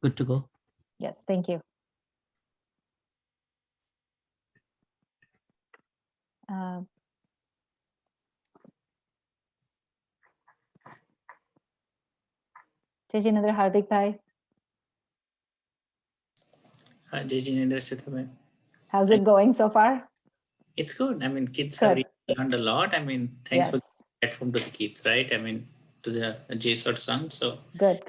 Good to go. Yes, thank you. Jijinendra, Hardik bhai. How's it going so far? It's good. I mean, kids have really learned a lot. I mean, thanks for the platform to the kids, right? I mean, to the JSOT son. So good.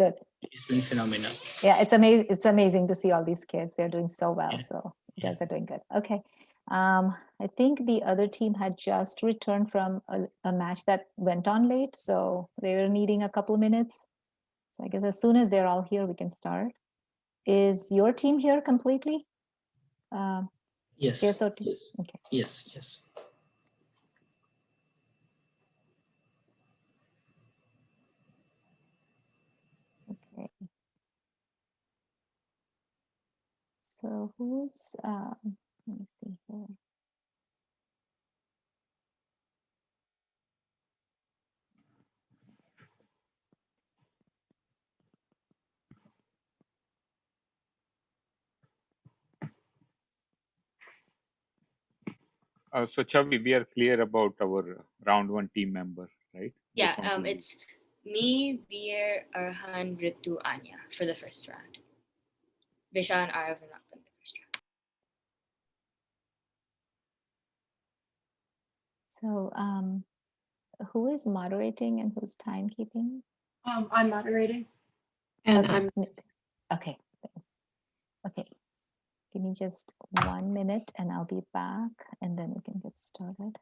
It's been phenomenal. Yeah, it's amazing. It's amazing to see all these kids. They're doing so well. Yeah. So you guys are doing good. Okay. I think the other team had just returned from a match that went on late, so they were needing a couple of minutes. So I guess as soon as they're all here, we can start. Is your team here completely? Yes. JSOT? Yes. Okay. Yes. Okay. So who's, let me see here. So Chavi, we are clear about our round one team member, right? Yeah, it's me, Veer, Arhan, Ritu, Anya for the first round. Visha and Arav are not in the first round. So who is moderating and who's timekeeping? I'm moderating. And okay. Okay. Okay. Give me just 1 minute and I'll be back and then we can get started.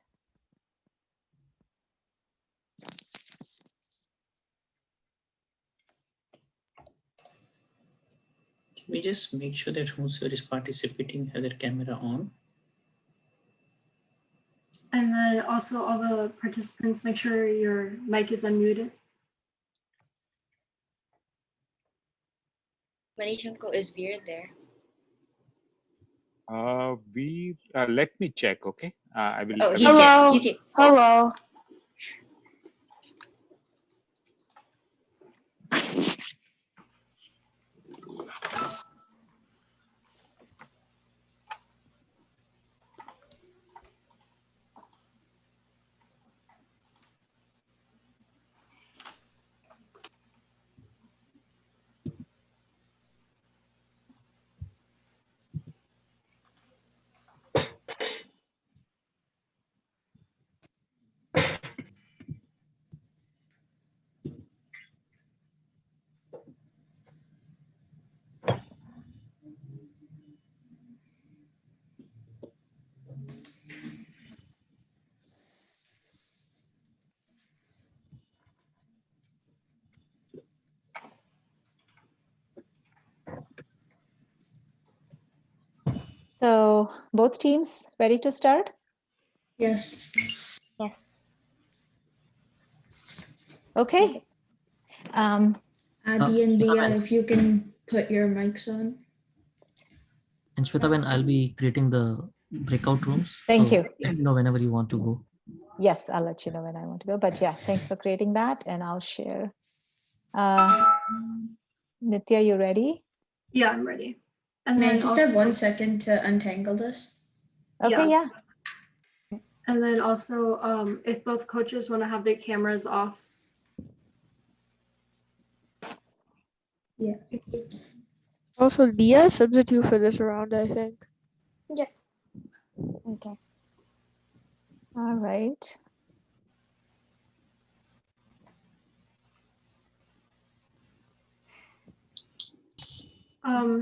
Can we just make sure that whoever is participating has their camera on? And then also all the participants, make sure your mic is unmuted. Manish uncle, is Veer there? Let me check, okay? I will. Oh, he's here. Hello. So both teams ready to start? Yes. Yes. Okay. Adi and Dia, if you can put your mics on. And Shwetaben, I'll be creating the breakout rooms. Thank you. Let me know whenever you want to go. Yes, I'll let you know when I want to go. But yeah, thanks for creating that and I'll share. Nitya, you ready? Yeah, I'm ready. And May I then just have 1 second to untangle this? Okay, yeah. And then also, if both coaches want to have their cameras off. Yeah. Also, Dia substitute for this round, I think. Yeah. Okay. All right.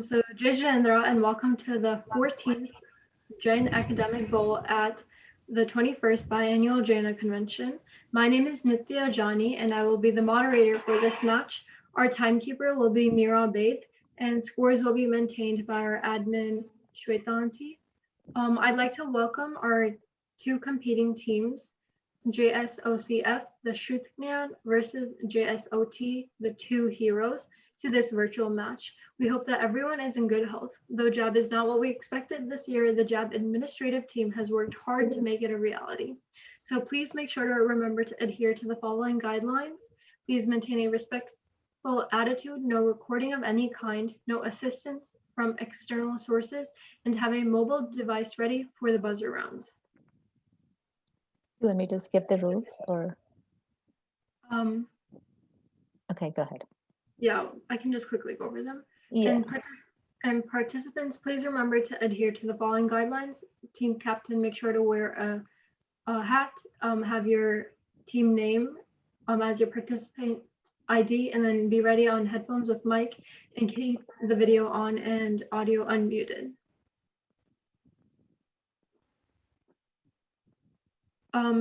So Jijinendra, and welcome to the 14th Jain Academic Bowl at the 21st Biennial JAINA Convention. My name is Nitya Jani, and I will be the moderator for this match. Our timekeeper will be Mira Baid, and scores will be maintained by our admin, Shwetanti. I'd like to welcome our two competing teams, JSOCF, the Shrutgyan versus JSOT, the two heroes, to this virtual match. We hope that everyone is in good health. Though JAB is not what we expected this year, the JAB administrative team has worked hard to make it a reality. So please make sure to remember to adhere to the following guidelines. Please maintain a full attitude, no recording of any kind, no assistance from external sources, and have a mobile device ready for the buzzer rounds. You want me to skip the rules or? Um, Okay, go ahead. yeah, I can just quickly go over them. Yeah. And participants, please remember to adhere to the following guidelines. Team captain, make sure to wear a hat, have your team name as your participant ID, and then be ready on headphones with mic and keep the video on and audio unmuted.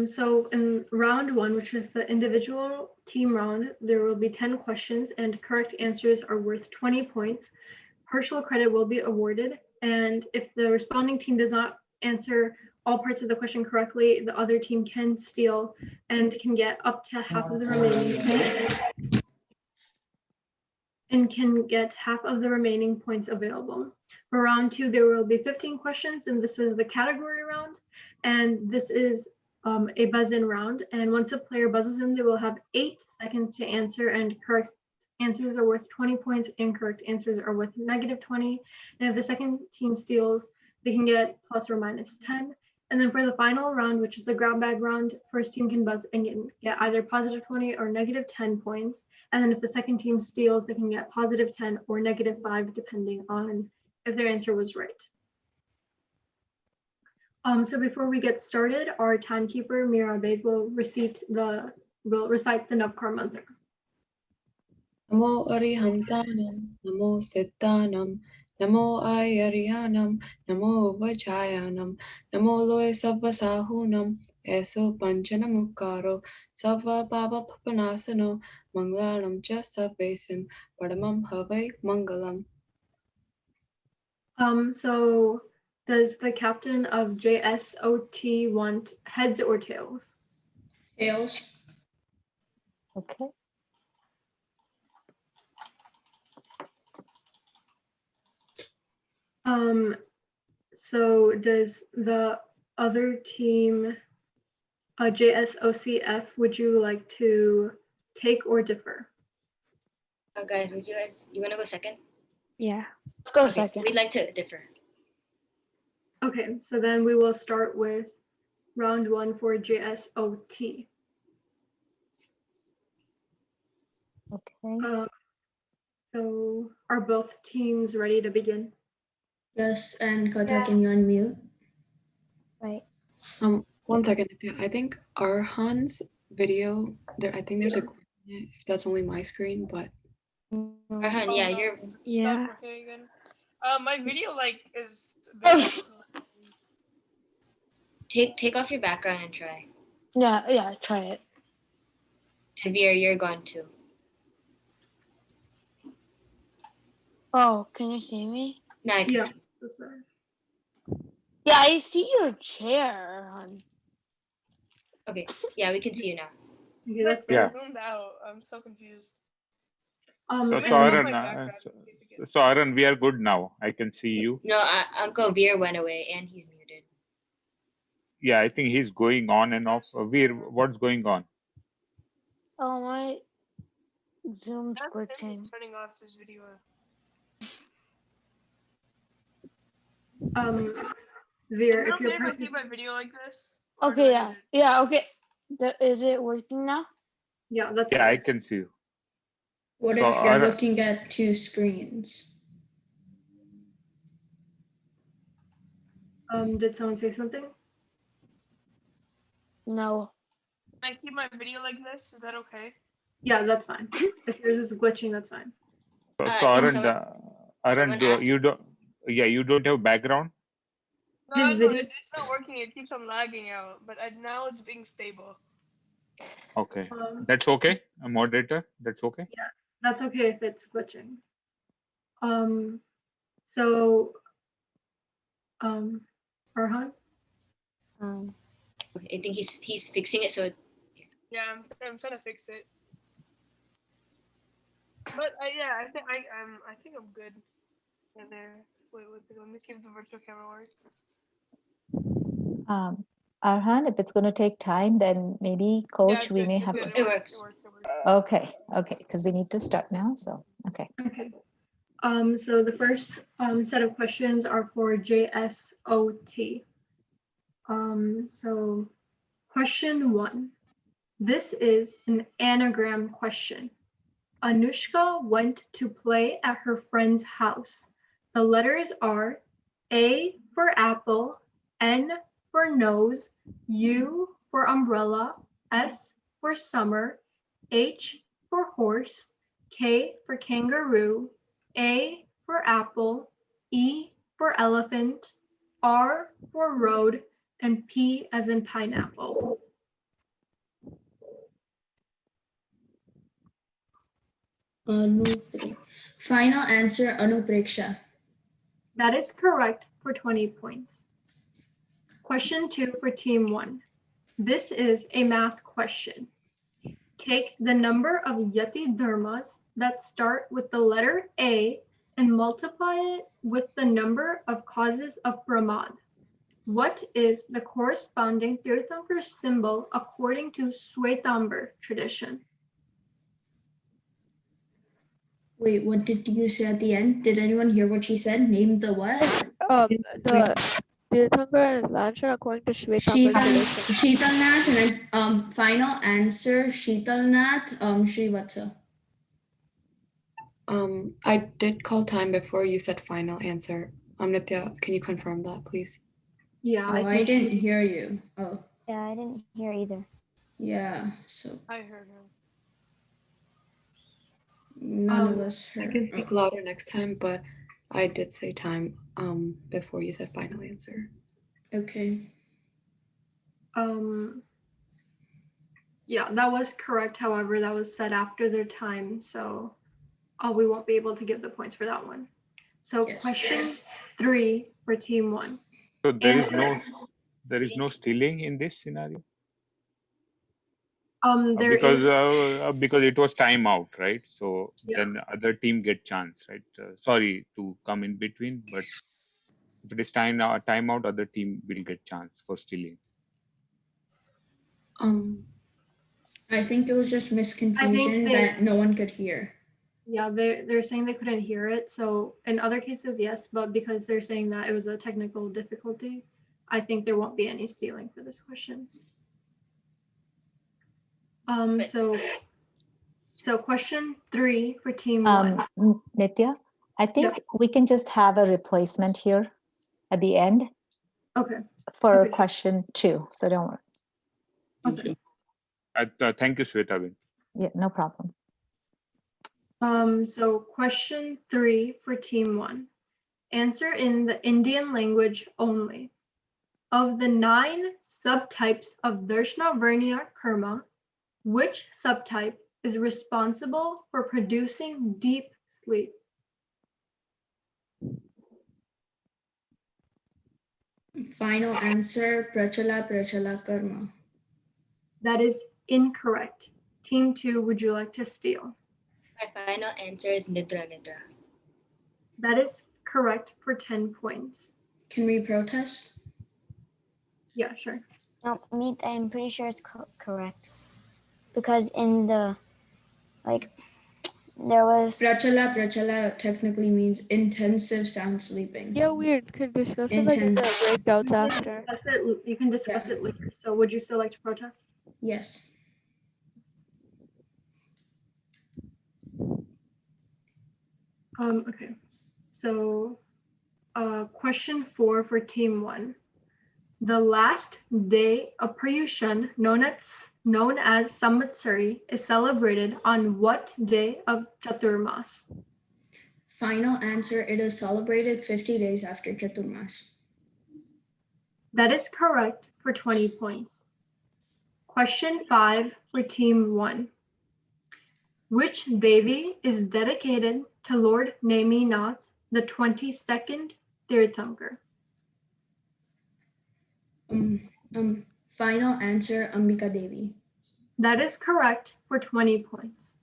So in round one, which is the individual team round, there will be 10 questions and correct answers are worth 20 points. Partial credit will be awarded. And if the responding team does not answer all parts of the question correctly, the other team can steal and can get up to half of the remaining points available. For round two, there will be 15 questions, and this is the category round. And this is a buzz-in round. And once a player buzzes in, they will have 8 seconds to answer, and correct answers are worth 20 points, incorrect answers are worth -20. And if the second team steals, they can get plus or minus 10. And then for the final round, which is the grab bag round, first team can buzz and get either +20 or -10 points. And then if the second team steals, they can get +10 or -5, depending on if their answer was right. So before we get started, our timekeeper, Mira Abed, will recite the Navkar mantra. Namo Arihantanam, Namo Siddhanam, Namo Ayarihanam, Namo Vajayanam, Namo Loe Savasahunam, Eso Panchanamukaro, Sava Baba Papanasano, Manglanam Jasavesim, Padamam Havai Mangalam. So does the captain of JSOT want heads or tails? Tails. Okay. So does the other team, JSOCF, would you like to take or differ? Guys, you want to go second? Yeah. Let's go Okay, second. we'd like to differ. Okay, so then we will start with round one for JSOT. Okay. So are both teams ready to begin? Yes, and Kata, can you unmute? Right. 1 second. I think Arhan's video there. I think there's a glitch in it. If that's only my screen, but Arhan, yeah, you're. Yeah. Stop recording again. My video is. Take off your background and try. Yeah, try it. And Veer, you're gone too. Oh, can you see me? No, I can Yeah. see. That's right. Yeah, I see your chair, hon. Okay, yeah, we can see you now. Okay, that's Yeah. Zoomed out. I'm so confused. So, and Aaron, we are good now. I can see you. No, Uncle Veer went away and he's muted. Yeah, I think he's going on and off. Veer, what's going on? Oh, my Zoom's That's him glitching. just turning off his video. Veer, Is it if you're okay if I keep my video like this? Or do Okay, I need yeah, okay. Is it working now? yeah, that's Yeah, I can see you. What So, if you're Aaron- looking at 2 screens? Did someone say something? No. Can I keep my video like this? Is that okay? Yeah, that's fine. If yours is glitching, that's fine. So, Aaron, someone asked- you don't have background? No, His no, video- it's not working. It keeps on lagging out. But now it's being stable. Okay, that's okay. A moderator, that's okay. That's okay if it's glitching. So, Arhan? I think he's fixing it. So Yeah, I'm trying to fix it. But yeah, I think I'm good. In there. Wait, let me see if the virtual camera works. Arhan, if it's going to take time, then maybe coach, it's we good, may it's have good. to. It works. It works. Okay, because we need to start now. So, okay. Okay. So the first set of questions are for JSOT. So question 1. This is an anagram question. Anushka went to play at her friend's house. The letters are A for apple, N for nose, U for umbrella, S for summer, H for horse, K for kangaroo, A for apple, E for elephant, R for road, and P as in pineapple. Final answer, Anupreksha. That is correct for 20 points. Question 2 for team 1. This is a math question. Take the number of yati dharmas that start with the letter A and multiply it with the number of causes of pramad. What is the corresponding Tirthankar symbol according to Shwetambar tradition? Wait, what did you say at the end? Did anyone hear what she said? Name the what? The Tirthankar answer according to Shwetambar tradition. Sheetalnath, and final answer, Sheetalnath, Srivatsa. I did call time before you said final answer. Nitya, can you confirm that, please? Yeah, I didn't hear you. Oh. Yeah, I didn't hear either. Yeah, so I heard her. none of us heard. I can speak louder next time, but I did say time before you said final answer. Okay. Yeah, that was correct. However, that was said after their time, so we won't be able to give the points for that one. So Yes. question 3 for team 1. So there is no stealing in this scenario? Because it was timeout, right? So then other team get chance, right? Sorry to come in between, but if it is timeout, other team will get chance for stealing. I think it was just misconfusion that no one could hear. Yeah, they're saying they couldn't hear it. So in other cases, yes, but because they're saying that it was a technical difficulty, I think there won't be any stealing for this question. So question 3 for team 1. Nitya, I think we can just have a replacement here at the end. Okay. For question 2, so don't worry. Okay. Thank you, Shweta. Yeah, no problem. So question 3 for team 1. Answer in the Indian language only. Of the 9 subtypes of Darshana Varniya Karma, which subtype is responsible for producing deep sleep? Final answer, Prachala Karma. That is incorrect. Team 2, would you like to steal? My final answer is Nidra. That is correct for 10 points. Can we protest? Yeah, sure. No, Meet, I'm pretty sure it's correct. Because in the, there was... Prachala technically means intensive sound sleeping. Yeah, we could discuss it in the breakouts after. You can discuss it later. So would you still like to protest? Yes. Okay. So question 4 for team 1. The last day of Pryushan, known as Samvatsari, is celebrated on what day of Chaturmas? Final answer, it is celebrated 50 days after Chaturmas. That is correct for 20 points. Question 5 for team 1. Which Devi is dedicated to Lord Naminath, the 22nd Tirthankar? Final answer, Ambika Devi. That is correct for 20 points.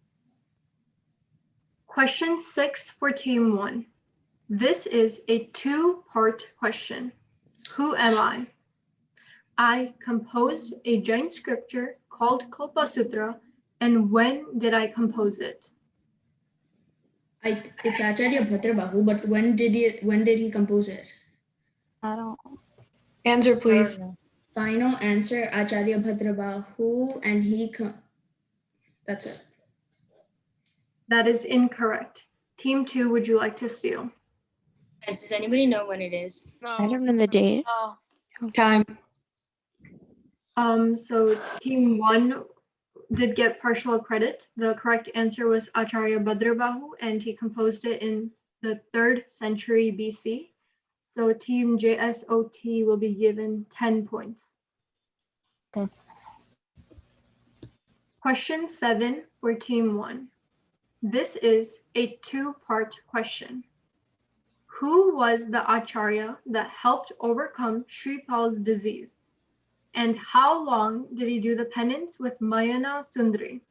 Question 6 for team 1. This is a 2-part question. Who am I? I composed a Jain scripture called Kalpa Sutra, and when did I compose it? It's Acharya Bhadrabahu, but when did he compose it? I don't. Answer, please. Final answer, Acharya Bhadrabahu, and that's it. That is incorrect. Team 2, would you like to steal? Guys, does anybody know when it is? No. I don't know the date. Oh. Time. So team 1 did get partial credit. The correct answer was Acharya Bhadrabahu, and he composed it in the 3rd century BC. So team JSOT will be given 10 points. Okay. Question 7 for team 1. This is a 2-part question. Who was the Acharya that helped overcome Shripal's disease? And how long did he do the penance with Mayana Sundari?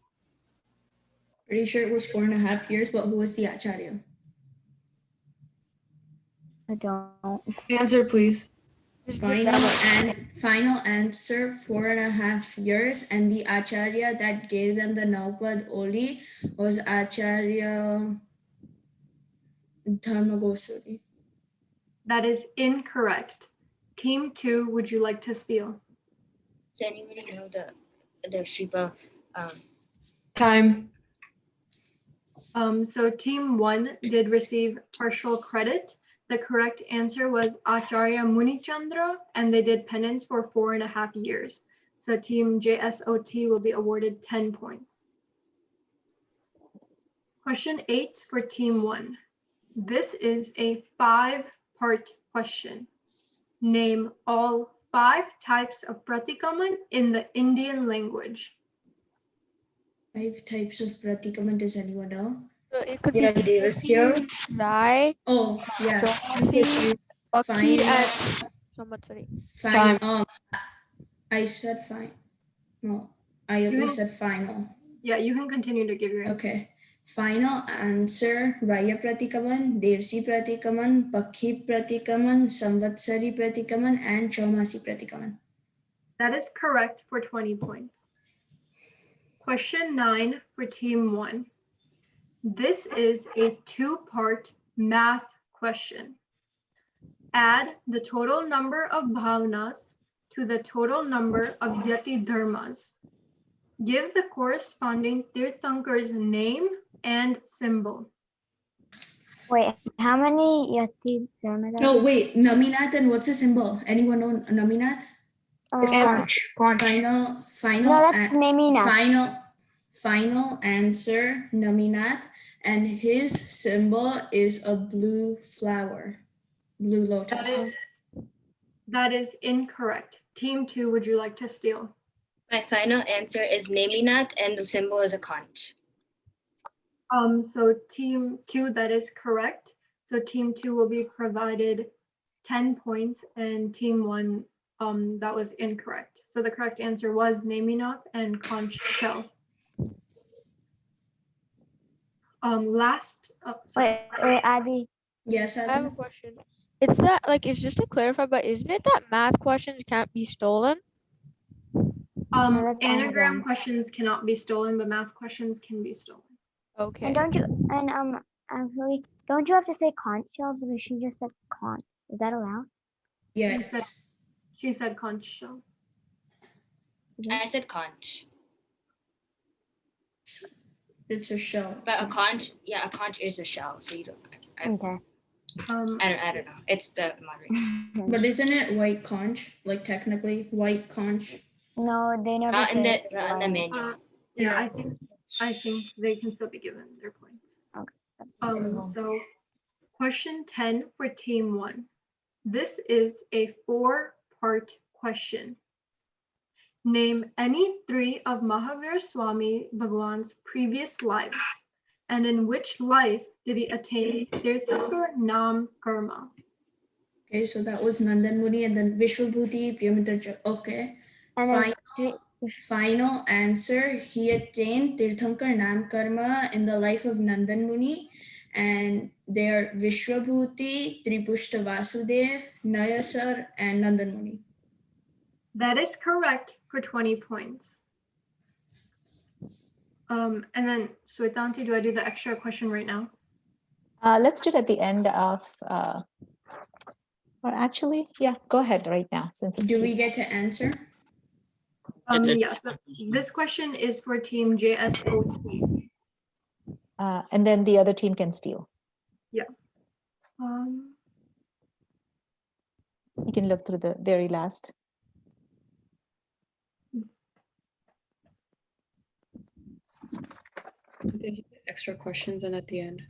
Pretty sure it was 4.5 years, but who was the Acharya? I don't. Answer, please. Final answer, 4.5 years, and the Acharya that gave them the Naupad Oli was Acharya Dharmagosuri. That is incorrect. Team 2, would you like to steal? Does anybody know the Shripa? Time. So team 1 did receive partial credit. The correct answer was Acharya Munichandra, and they did penance for 4.5 years. So team JSOT will be awarded 10 points. Question 8 for team 1. This is a 5-part question. Name all 5 types of pratikaman in the Indian language. 5 types of pratikaman, does anyone know? So it could be Rai, Oh, yeah. Somati, Aki, and Samvatsari. Fine. I said fine. No, I only said final. Yeah, you can continue to give your answer. Okay. Final answer, Raya Pratikaman, Devsi Pratikaman, Pakhi Pratikaman, Samvatsari Pratikaman, and Chaumasi Pratikaman. That is correct for 20 points. Question 9 for team 1. This is a 2-part math question. Add the total number of bhavnas to the total number of yati dharmas. Give the corresponding Tirthankar's name and symbol. Wait, how many yati dharmas? No, wait, Naminath, and what's the symbol? Anyone know Naminath? Final answer, Naminath, and his symbol is a blue flower, blue lotus. That is incorrect. Team 2, would you like to steal? My final answer is Neminath, and the symbol is a conch. So team 2, that is correct. So team 2 will be provided 10 points, and team 1, that was incorrect. So the correct answer was Neminath and conch shell. Wait, Adi. Yes, Adi. I have a question. It's just to clarify, but isn't it that math questions can't be stolen? Anagram questions cannot be stolen, but math questions can be stolen. Okay. And actually, don't you have to say conch shell because she just said conch? Is that allowed? Yes. She said conch shell. I said conch. It's a shell. But a conch is a shell, so you don't. Okay. I don't know. It's the moderator. But isn't it white conch? Like technically white conch? No, they never. Not in the menu. Yeah, I think they can still be given their points. Okay. So question 10 for team 1. This is a 4-part question. Name any 3 of Mahavir Swami Bhagwan's previous lives, and in which life did he attain Tirthankar Nam Karma? Okay, so that was Nandan Muni, and then Vishwabhuti, Priyamitar. Okay. Final answer, he attained Tirthankar Nam Karma in the life of Nandan Muni, and they are Vishwabhuti, Tripushta Vasudev, Nayasar, and Nandan Muni. That is correct for 20 points. And then Swetanti, do I do the extra question right now? Let's do it at the end of, or actually, yeah, go ahead right now since it's Do we team. get to answer? Yes, this question is for team JSOT. And then the other team can steal. Yeah. You can look through the very last. Extra questions and at the end.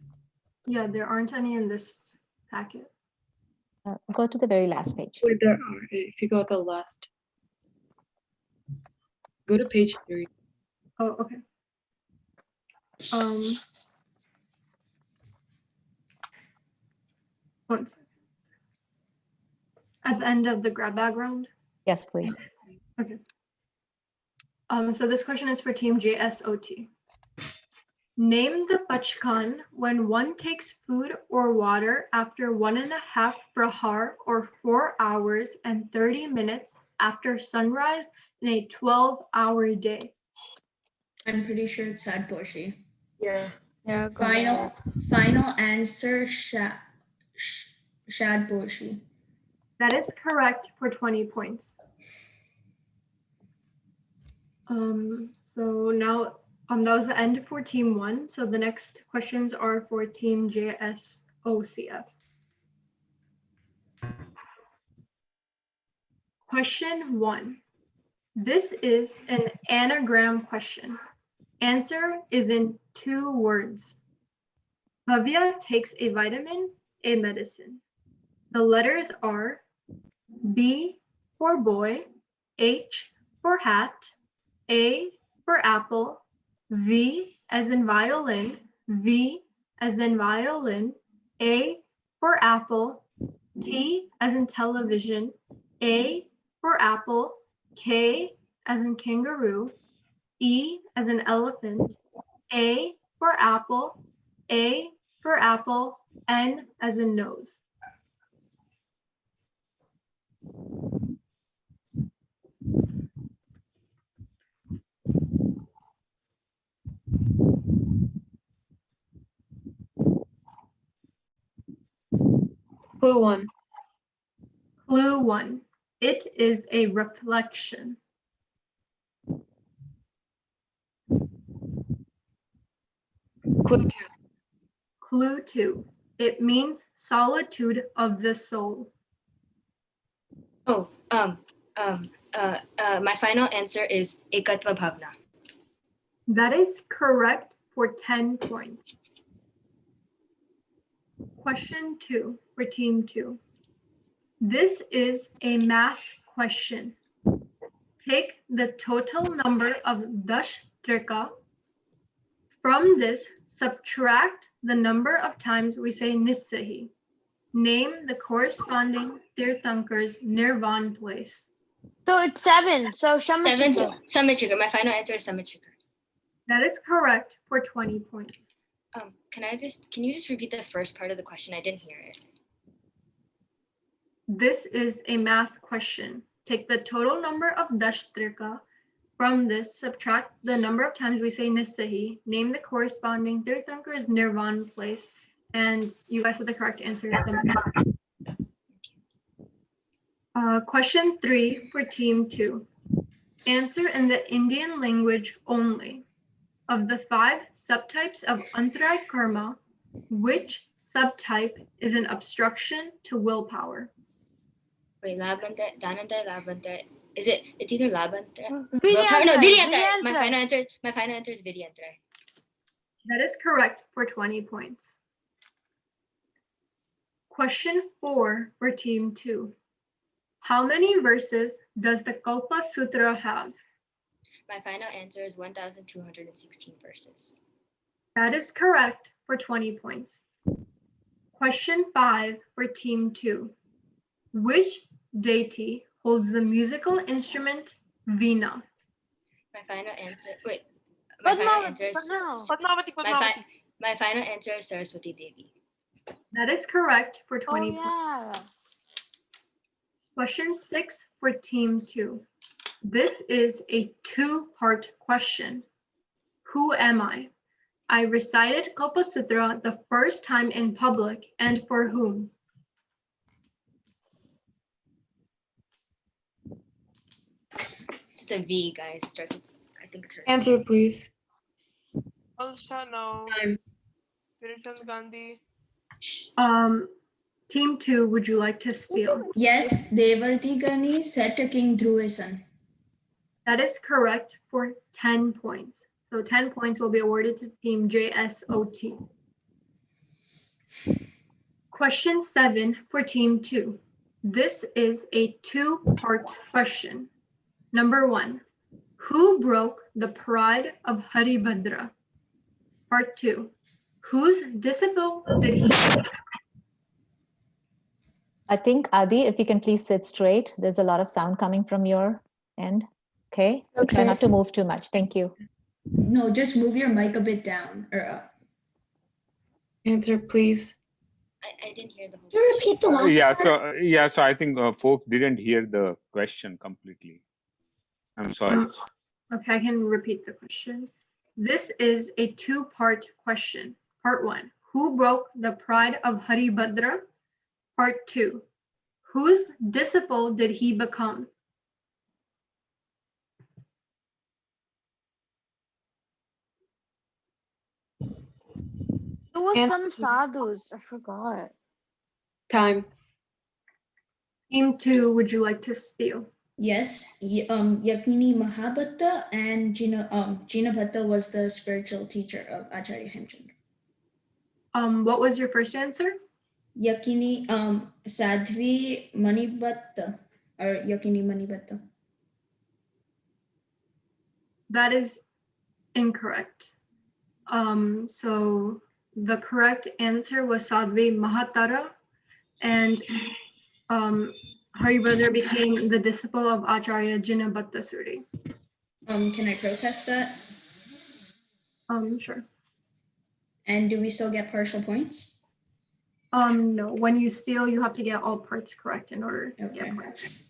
Yeah, there aren't any in this packet. Go to the very last page. Wait, there are. If you go to the last. Go to page 3. Oh, okay. One second. At the end of the grab bag round? Yes, please. Okay. So this question is for team JSOT. Name the bachkan when one takes food or water after 1.5 prahar or 4 hours and 30 minutes after sunrise in a 12-hour day. I'm pretty sure it's Sad Porshi. Yeah. Yeah. Final answer, Shad Porshi. That is correct for 20 points. So now that was the end for team 1. So the next questions are for team JSOCF. Question 1. This is an anagram question. Answer is in 2 words. Bhavya takes a vitamin, a medicine. The letters are B for boy, H for hat, A for apple, V as in violin, V as in violin, A for apple, T as in television, A for apple, K as in kangaroo, E as in elephant, A for apple, A for apple, N as in nose. Clue 1. Clue 1. It is a reflection. Clue 2. Clue 2. It means solitude of the soul. Oh, my final answer is ekatva bhavna. That is correct for 10 points. Question 2 for team 2. This is a math question. Take the total number of dash trika. From this, subtract the number of times we say nissahi. Name the corresponding Tirthankar's Nirvan place. So it's 7. So Samachika. Samachika. My final answer is Samachika. That is correct for 20 points. Can you just repeat the first part of the question? I didn't hear it. This is a math question. Take the total number of dashtrika. From this, subtract the number of times we say nissahi. Name the corresponding Tirthankar's Nirvan place. And you guys have the correct answer. Question 3 for team 2. Answer in the Indian language only. Of the 5 subtypes of Antaray karma, which subtype is an obstruction to willpower? Wait, Labantay, Danantay, Labantay. It's either Labantay. No, Vidyantray. Vidyantray. My final answer is Vidyantray. That is correct for 20 points. Question 4 for team 2. How many verses does the Kalpa Sutra have? My final answer is 1,216 verses. That is correct for 20 points. Question 5 for team 2. Which deity holds the musical instrument Veena? My final answer. Wait. My final answer is Saraswati Devi. That is correct for 20 points. Yeah. Question 6 for Team 2. This is a two-part question. Who am I? I recited Kalpasutra the first time in public, and for whom? It's a V, guys. I think it's Answer, please. I'll Shah now. Time. Puritan Gandhi. Team 2, would you like to steal? Yes, Devartigani set a king through his son. That is correct for 10 points. So 10 points will be awarded to Team JSOT. Question 7 for Team 2. This is a two-part question. Number 1, who broke the pride of Haribhadra? Part 2, whose disciple did he? I think, Adi, if you can please sit straight. There's a lot of sound coming from your end. Okay, so try not to move too much. Thank you. No, just move your mic a bit down or up. Answer, please. I didn't hear the whole. Can you repeat the last part? So I think folks didn't hear the question completely. I'm sorry. Okay, I can repeat the question. This is a two-part question. Part 1, who broke the pride of Haribhadra? Part 2, whose disciple did he become? There was some sadhus. I forgot. Time. Team 2, would you like to steal? Yes, Yakini Mahabhatta and Jina Bhatta was the spiritual teacher of Acharya Hemchandra. What was your first answer? Yakini Sadhvi Manibhatta or Yakini Manibhatta. That is incorrect. So the correct answer was Sadhvi Mahatara, and Haribhadra became the disciple of Acharya Jinabhatta Suri. Can I protest that? Sure. And do we still get partial points? No, when you steal, you have to get all parts correct in order to get points.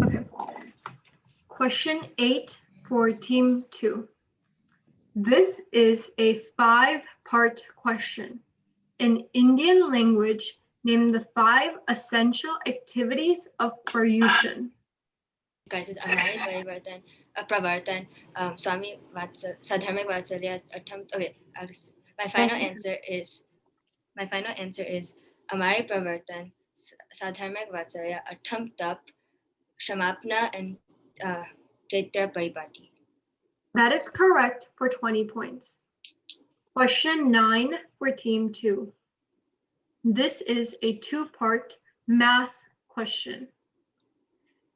Okay. Question 8 for Team 2. This is a 5-part question. In Indian language, name the 5 essential activities of Paryushan. Guys, it's Amari Parivartan, Pravartan, Swami Sadharmic Vatsalya, okay, my final answer is Amari Pravartan, Sadharmic Vatsalya, Atham Tap, Shamapna, and Chaitra Paripati. That is correct for 20 points. Question 9 for Team 2. This is a 2-part math question.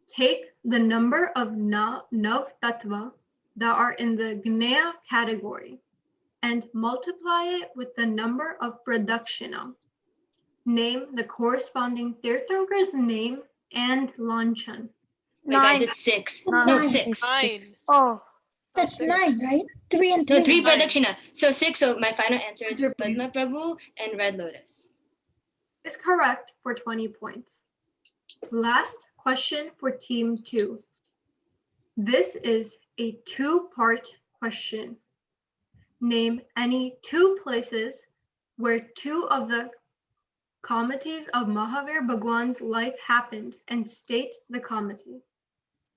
Take the number of Nav Tattva that are in the Gnaya category and multiply it with the number of Pradakshina. Name the corresponding Tirthankar's name and Lanchan. Wait, guys, it's 6. No, 6. 9. Oh, that's 9, right? 3 and 3. No, 3 Pradakshina. So 6. So my final answer is Padma Prabhu and Red Lotus. Is correct for 20 points. Last question for Team 2. This is a 2-part question. Name any 2 places where 2 of the committees of Mahavir Bhagwan's life happened and state the committee.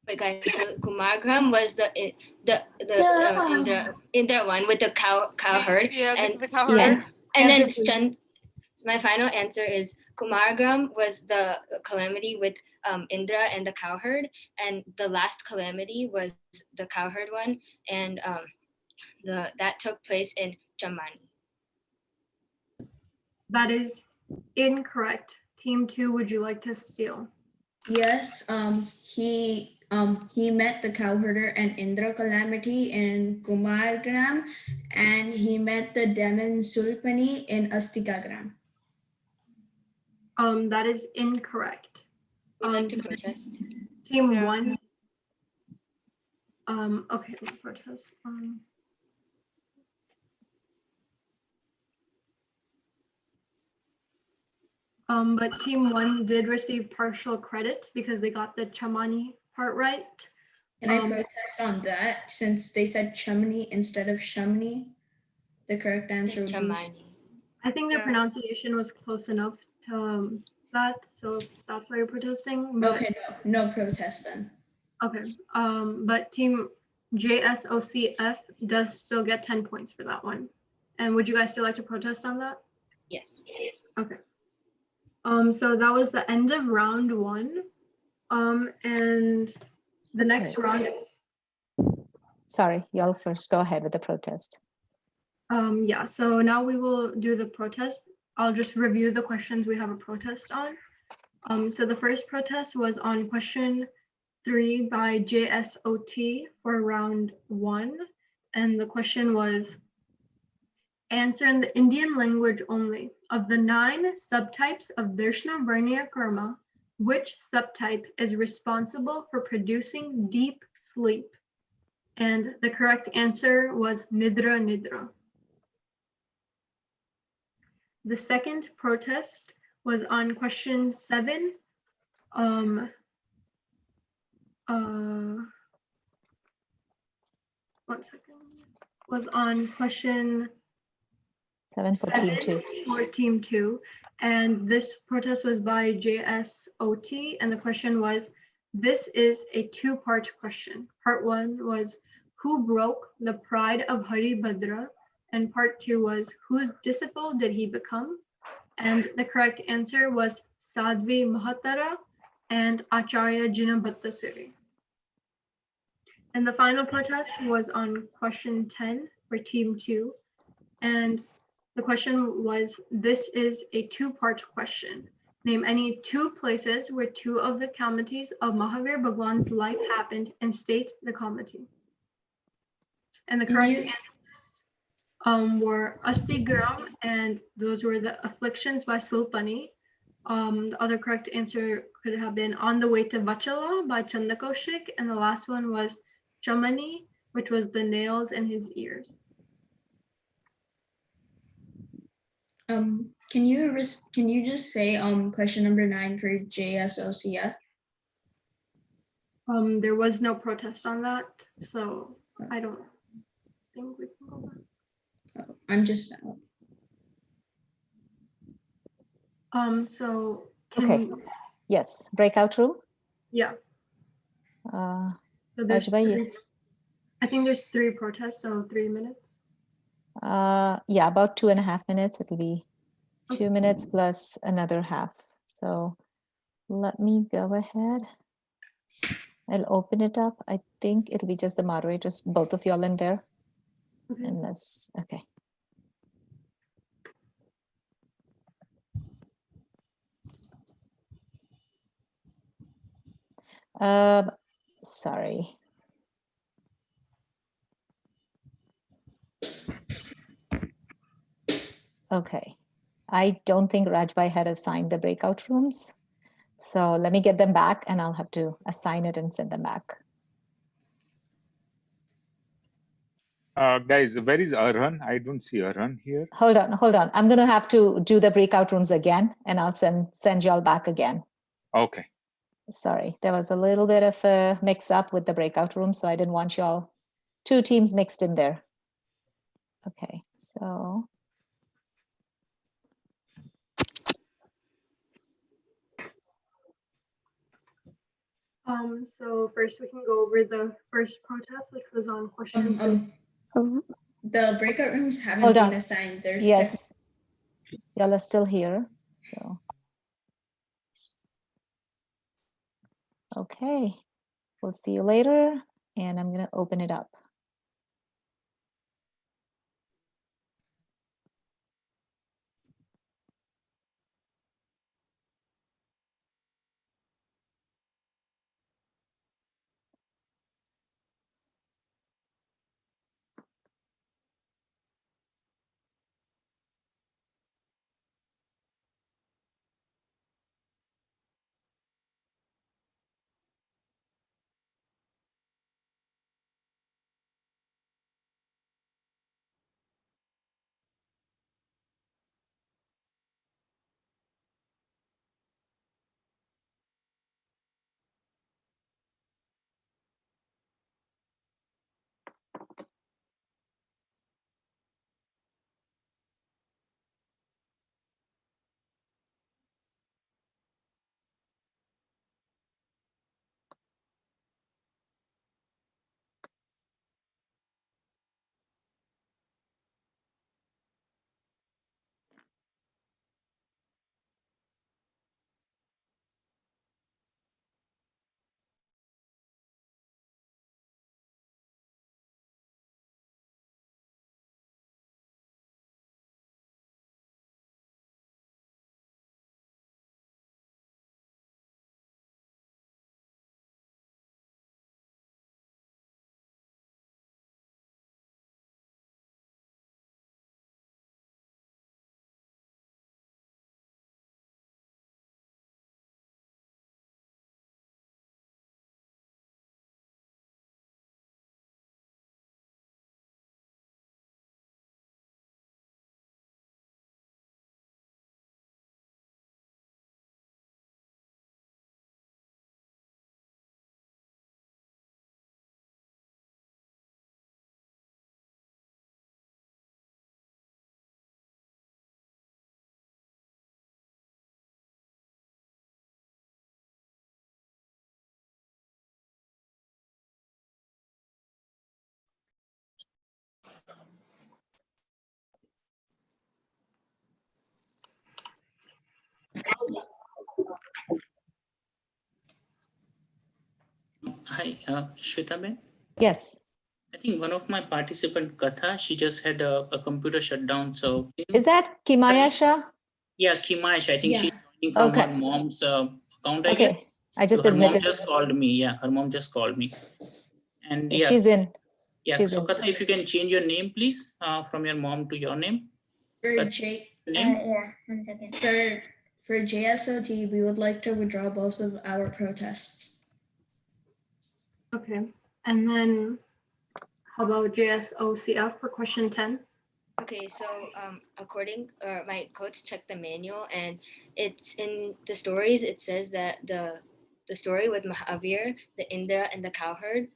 Wait, guys, so Kumargram was the Indra one with the cow herd. Yeah, and the cow herd. And then my final answer is Kumargram was the calamity with Indra and the cow herd, and the last calamity was the cow herd one, and that took place in Chammani. That is incorrect. Team 2, would you like to steal? Yes, he met the cowherder and Indra calamity in Kumargram, and he met the demon Sulpani in Astikagram. That is incorrect. Would like to protest. Team 1. Okay, let's protest. But team 1 did receive partial credit because they got the chamani part right. Can I protest on that since they said chumney instead of shumney? The correct answer would be. I think the pronunciation was close enough to that, so that's why you're protesting. But, okay, no protest then. Okay, but team JSOCF does still get 10 points for that one. And would you guys still like to protest on that? Yes. Okay. So that was the end of round 1. And the next round. Sorry, y'all first go ahead with the protest. Yeah, so now we will do the protest. I'll just review the questions we have a protest on. So the first protest was on question 3 by JSOT for round 1. And the question was, answer in the Indian language only. Of the 9 subtypes of Darshna Varniya Karma, which subtype is responsible for producing deep sleep? And the correct answer was Nidra Nidra. The second protest was on question 7. One second. Was on question 7 for team 2. For team 2. And this protest was by JSOT. And the question was, this is a 2-part question. Part 1 was, who broke the pride of Haribhadra? And part 2 was, whose disciple did he become? And the correct answer was Sadhvi Mahatara and Acharya Jinabhattasuri. And the final protest was on question 10 for team 2. And the question was, this is a 2-part question. Name any 2 places where 2 of the calamities of Mahavir Bhagwan's life happened and state the calamity. And the correct answers were Astigram, and those were the afflictions by Sulpani. The other correct answer could have been On the Way to Vachala by Chandakoshik, and the last one was Chamani, which was the nails in his ears. Can you just say question number 9 for JSOCF? There was no protest on that, so I don't think we can go back. I'm just So okay. Yes, breakout room. Yeah. So I think there's 3 protests, so 3 minutes. Yeah, about 2.5 minutes. It'll be 2 minutes plus another half. So let me go ahead. I'll open it up. I think it'll be just the moderators, both of y'all in there. Okay. Unless, okay. Sorry. Okay. I don't think Rajbhai had assigned the breakout rooms. So let me get them back and I'll have to assign it and send them back. Guys, where is Arhan? I don't see Arhan here. Hold on. I'm going to have to do the breakout rooms again and I'll send y'all back again. Okay. Sorry, there was a little bit of a mix up with the breakout room, so I didn't want y'all 2 teams mixed in there. Okay, so. So first we can go over the first protest, which was on question. The breakout rooms haven't been assigned. There's yes, y'all are still here. So. Okay, we'll see you later, and I'm gonna open it up. Hi, Shwetaben. Yes. I think one of my participant, Katha, she just had a computer shutdown. So Is that Kimaya Shah? yeah, Kimaish. I think Yeah. she's joining from her Okay. mom's account, I guess. Okay. I So just her mom admitted. just called me. Yeah, her mom just called me. And Okay, yeah, she's in. yeah. She's So in. Katha, if you can change your name, please, from your mom to your name. For J, Name? Yeah, 1 second. for JSOT, we would like to withdraw both of our protests. Okay. And then how about JSOCF for question 10? Okay, so according my coach checked the manual, and it's in the stories. It says that the story with Mahavir, the Indra, and the cowherd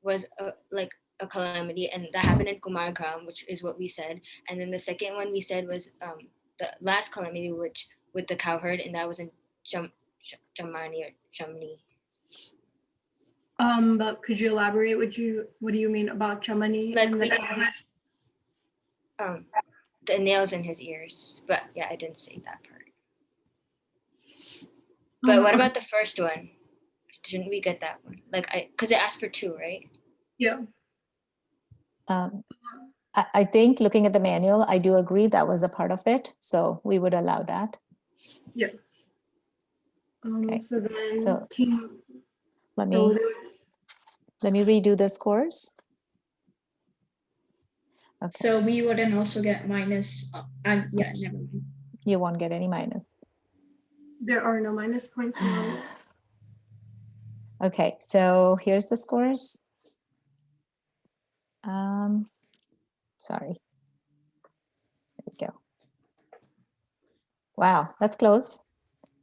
was like a calamity, and that happened in Kumargram, which is what we said. And then the second one we said was the last calamity, which with the cowherd, and that was in Jamani or Chamni. But could you elaborate? What do you mean about Chamani? Like and we, the the nails in his ears, but yeah, I didn't say that part. But what about the first one? Didn't we get that one? Like because it asked for 2, right? Yeah. I think looking at the manual, I do agree that was a part of it. So we would allow that. Yeah. Okay. So then So team. let so me redo the scores. Okay. So we wouldn't also get minus. Yeah, never mind. You won't get any minus. there are no minus points. Okay, so here's the scores. Sorry. There we go. Wow, that's close.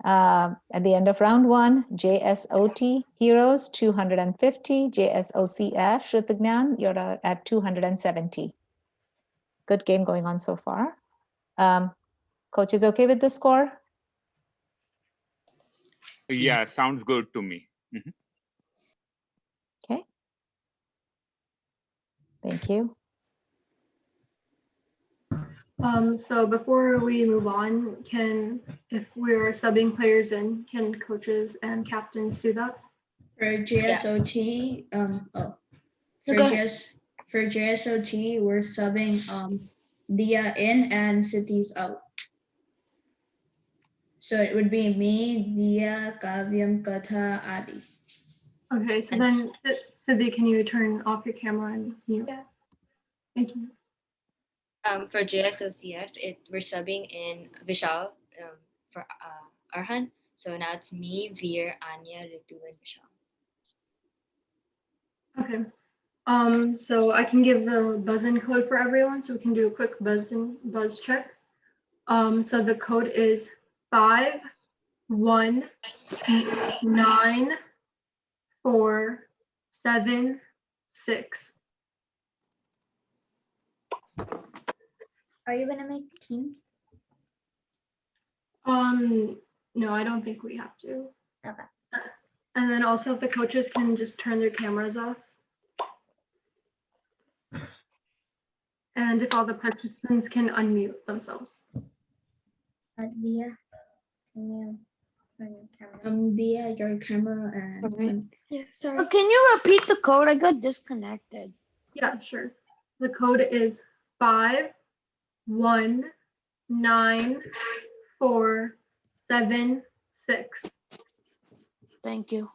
At the end of round 1, JSOT Heroes 250, JSOCF Shrutgyan, you're at 270. Good game going on so far. Coach is okay with the score? Yeah, sounds good to me. Mhm. Okay. Thank you. So before we move on, if we're subbing players in, can coaches and captains do that? For JSOT, for JSOT, we're subbing Dia in and Cities out. So it would be me, Dia, Kavyam, Katha, Adi. Okay, so then Siddhi, can you turn off your camera and mute? Yeah. Thank you. For JSOCF, we're subbing in Vishal for Arhan. So now it's me, Veer, Anya, Ritu, and Vishal. Okay. So I can give the buzz-in code for everyone, so we can do a quick buzz check. So the code is 51947 Are you gonna make teams? No, I don't think we have to. Okay. And then also if the coaches can just turn their cameras off. And if all the participants can unmute themselves. Dia, can you turn your camera? Dia, your camera and Yeah, sorry. Oh, can you repeat the code? I got disconnected. Yeah, sure. The code is 51947 Thank you.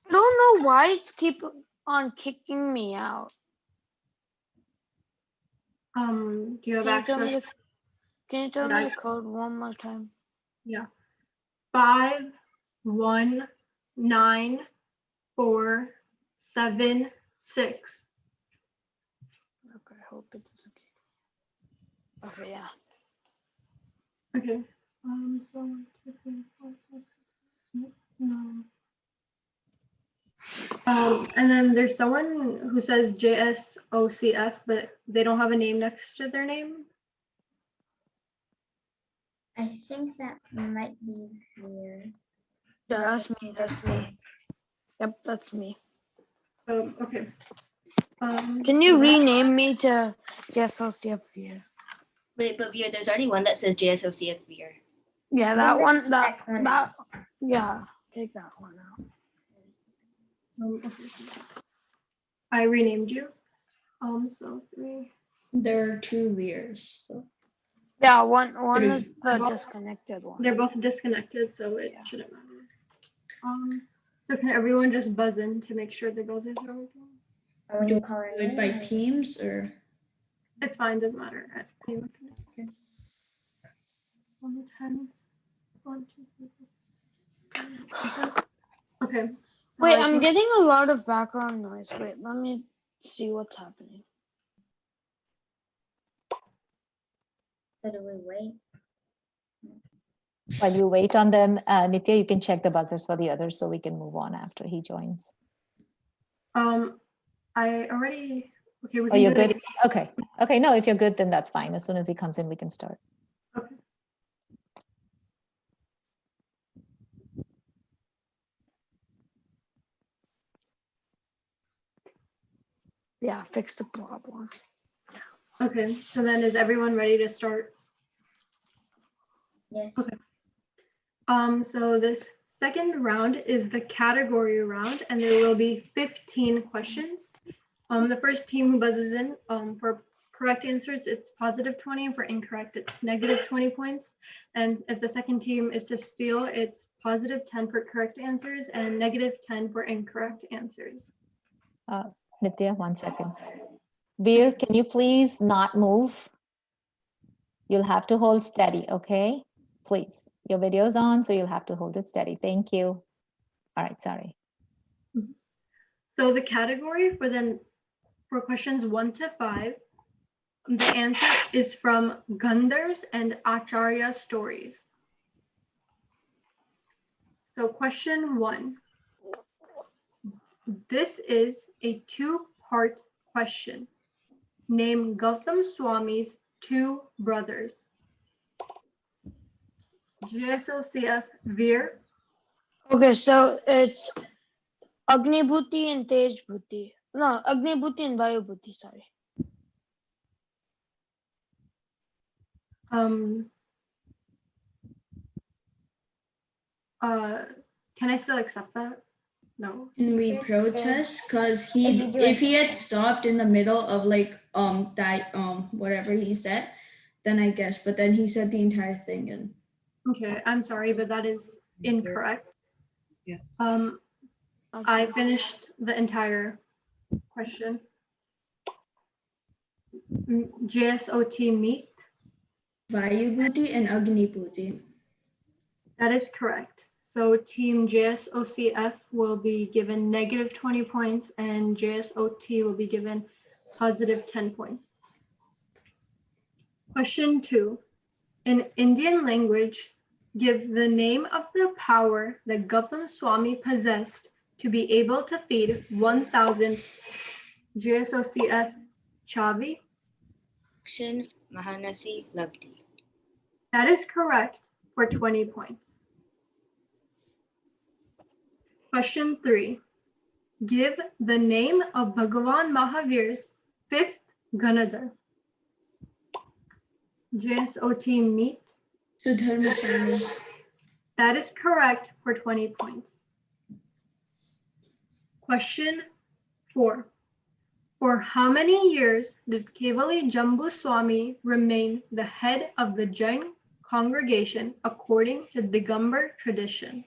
I don't know why it's keep on kicking me out. Do you have Can you tell me access? Can you tell me the code one more time? Yeah. 51947 Okay, I hope it's okay. Okay, yeah. Okay. So 1, 2, 3, 4, 5, 6, 7, 9. And then there's someone who says JSOCF, but they don't have a name next to their name. I think that might be weird. Yeah, that's me. That's me. Yep, that's me. Okay. Can you rename me to JSOCF Veer? Wait, but Veer, there's already one that says JSOCF Veer. Yeah, that one. That. Yeah, take that one out. Okay. I renamed you. So 3. There are 2 Veers. So. Yeah, one Three. is the disconnected one. They're both disconnected, so it shouldn't matter. So can everyone just buzz in to make sure the buzzers are working? Do you do it by teams or? It's fine, doesn't matter. Anyone can. On the 10s. 1, 2, 3, 4. Okay. So Wait, I'm getting a lot of background noise. Wait, let me see what's happening. So do we wait? While you wait on them, Nitya, you can check the buzzers for the others so we can move on after he joins. I already. Okay. We Oh, can you're do it good. Okay. Okay. No, if you're good, then that's fine. As soon as he comes in, we can start. Okay. Yeah, fix the problem. Okay. So then, is everyone ready to start? Yes. Okay. So this second round is the category round, and there will be 15 questions. The first team who buzzes in for correct answers, it's positive 20, and for incorrect, it's negative 20 points. And if the second team is to steal, it's positive 10 for correct answers and negative 10 for incorrect answers. Nitya, 1 second. Veer, can you please not move? You'll have to hold steady, okay? Please. Your video's on, so you'll have to hold it steady. Thank you. All right, sorry. So the category for questions 1 to 5, the answer is from Gandhars and Acharya stories. So question 1. This is a 2-part question. Name Gautam Swami's 2 brothers. JSOCF Veer. Okay, so it's Agni Bhuti and Tej Bhuti. No, Agni Bhuti and Vayu Bhuti, sorry. Can I still accept that? No. Can we protest? Because if he had stopped in the middle of like that whatever he said, then I guess. But then he said the entire thing and. Okay, I'm sorry, but that is incorrect. Yeah. I finished the entire question. JSOT meet. Vayu Bhuti and Agni Bhuti. That is correct. So team JSOCF will be given negative 20 points and JSOT will be given positive 10 points. Question 2. In Indian language, give the name of the power that Gautam Swami possessed to be able to feed 1,000 JSOCF Chavi. Akshan Mahanasi Labdi. That is correct for 20 points. Question 3. Give the name of Bhagavan Mahavir's 5th Ganadhar. JSOT meet. Sudharma Swami. That is correct for 20 points. Question 4. For how many years did Kevali Jambu Swami remain the head of the Jain congregation according to Digambar tradition?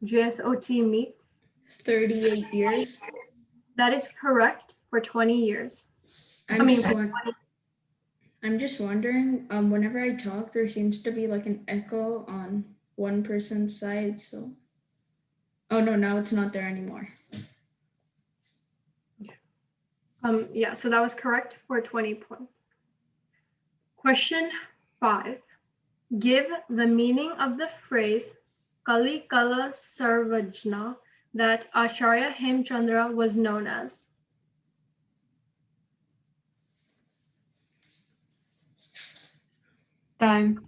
JSOT meet. 38 years. That is correct for 20 years. I'm just wondering, whenever I talk, there seems to be like an echo on one person's side, so. Oh no, now it's not there anymore. Yeah, so that was correct for 20 points. Question 5. Give the meaning of the phrase Kali Kala Sarvajna that Acharya Hemchandra was known as. Time.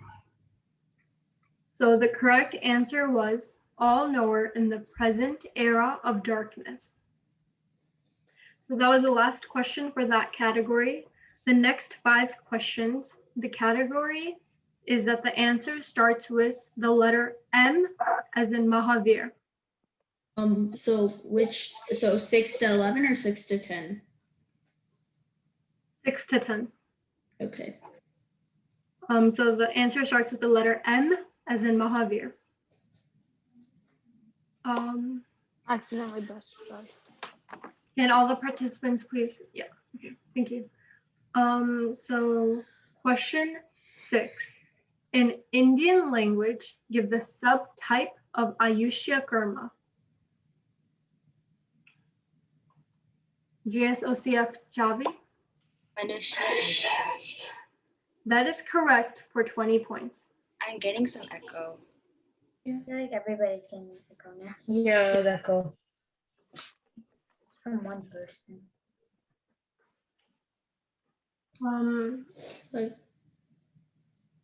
So the correct answer was all-knower in the present era of darkness. So that was the last question for that category. The next 5 questions, the category is that the answer starts with the letter M as in Mahavir. So 6 to 11 or 6 to 10? 6 to 10. Okay. So the answer starts with the letter M as in Mahavir. Accidentally pressed. Can all the participants please? Yeah, okay, thank you. So question 6. In Indian language, give the subtype of Ayushya Karma. JSOCF Javi? Manish. That is correct for 20 points. I'm getting some echo. I feel like everybody's getting an echo now. Yeah, echo. From one person.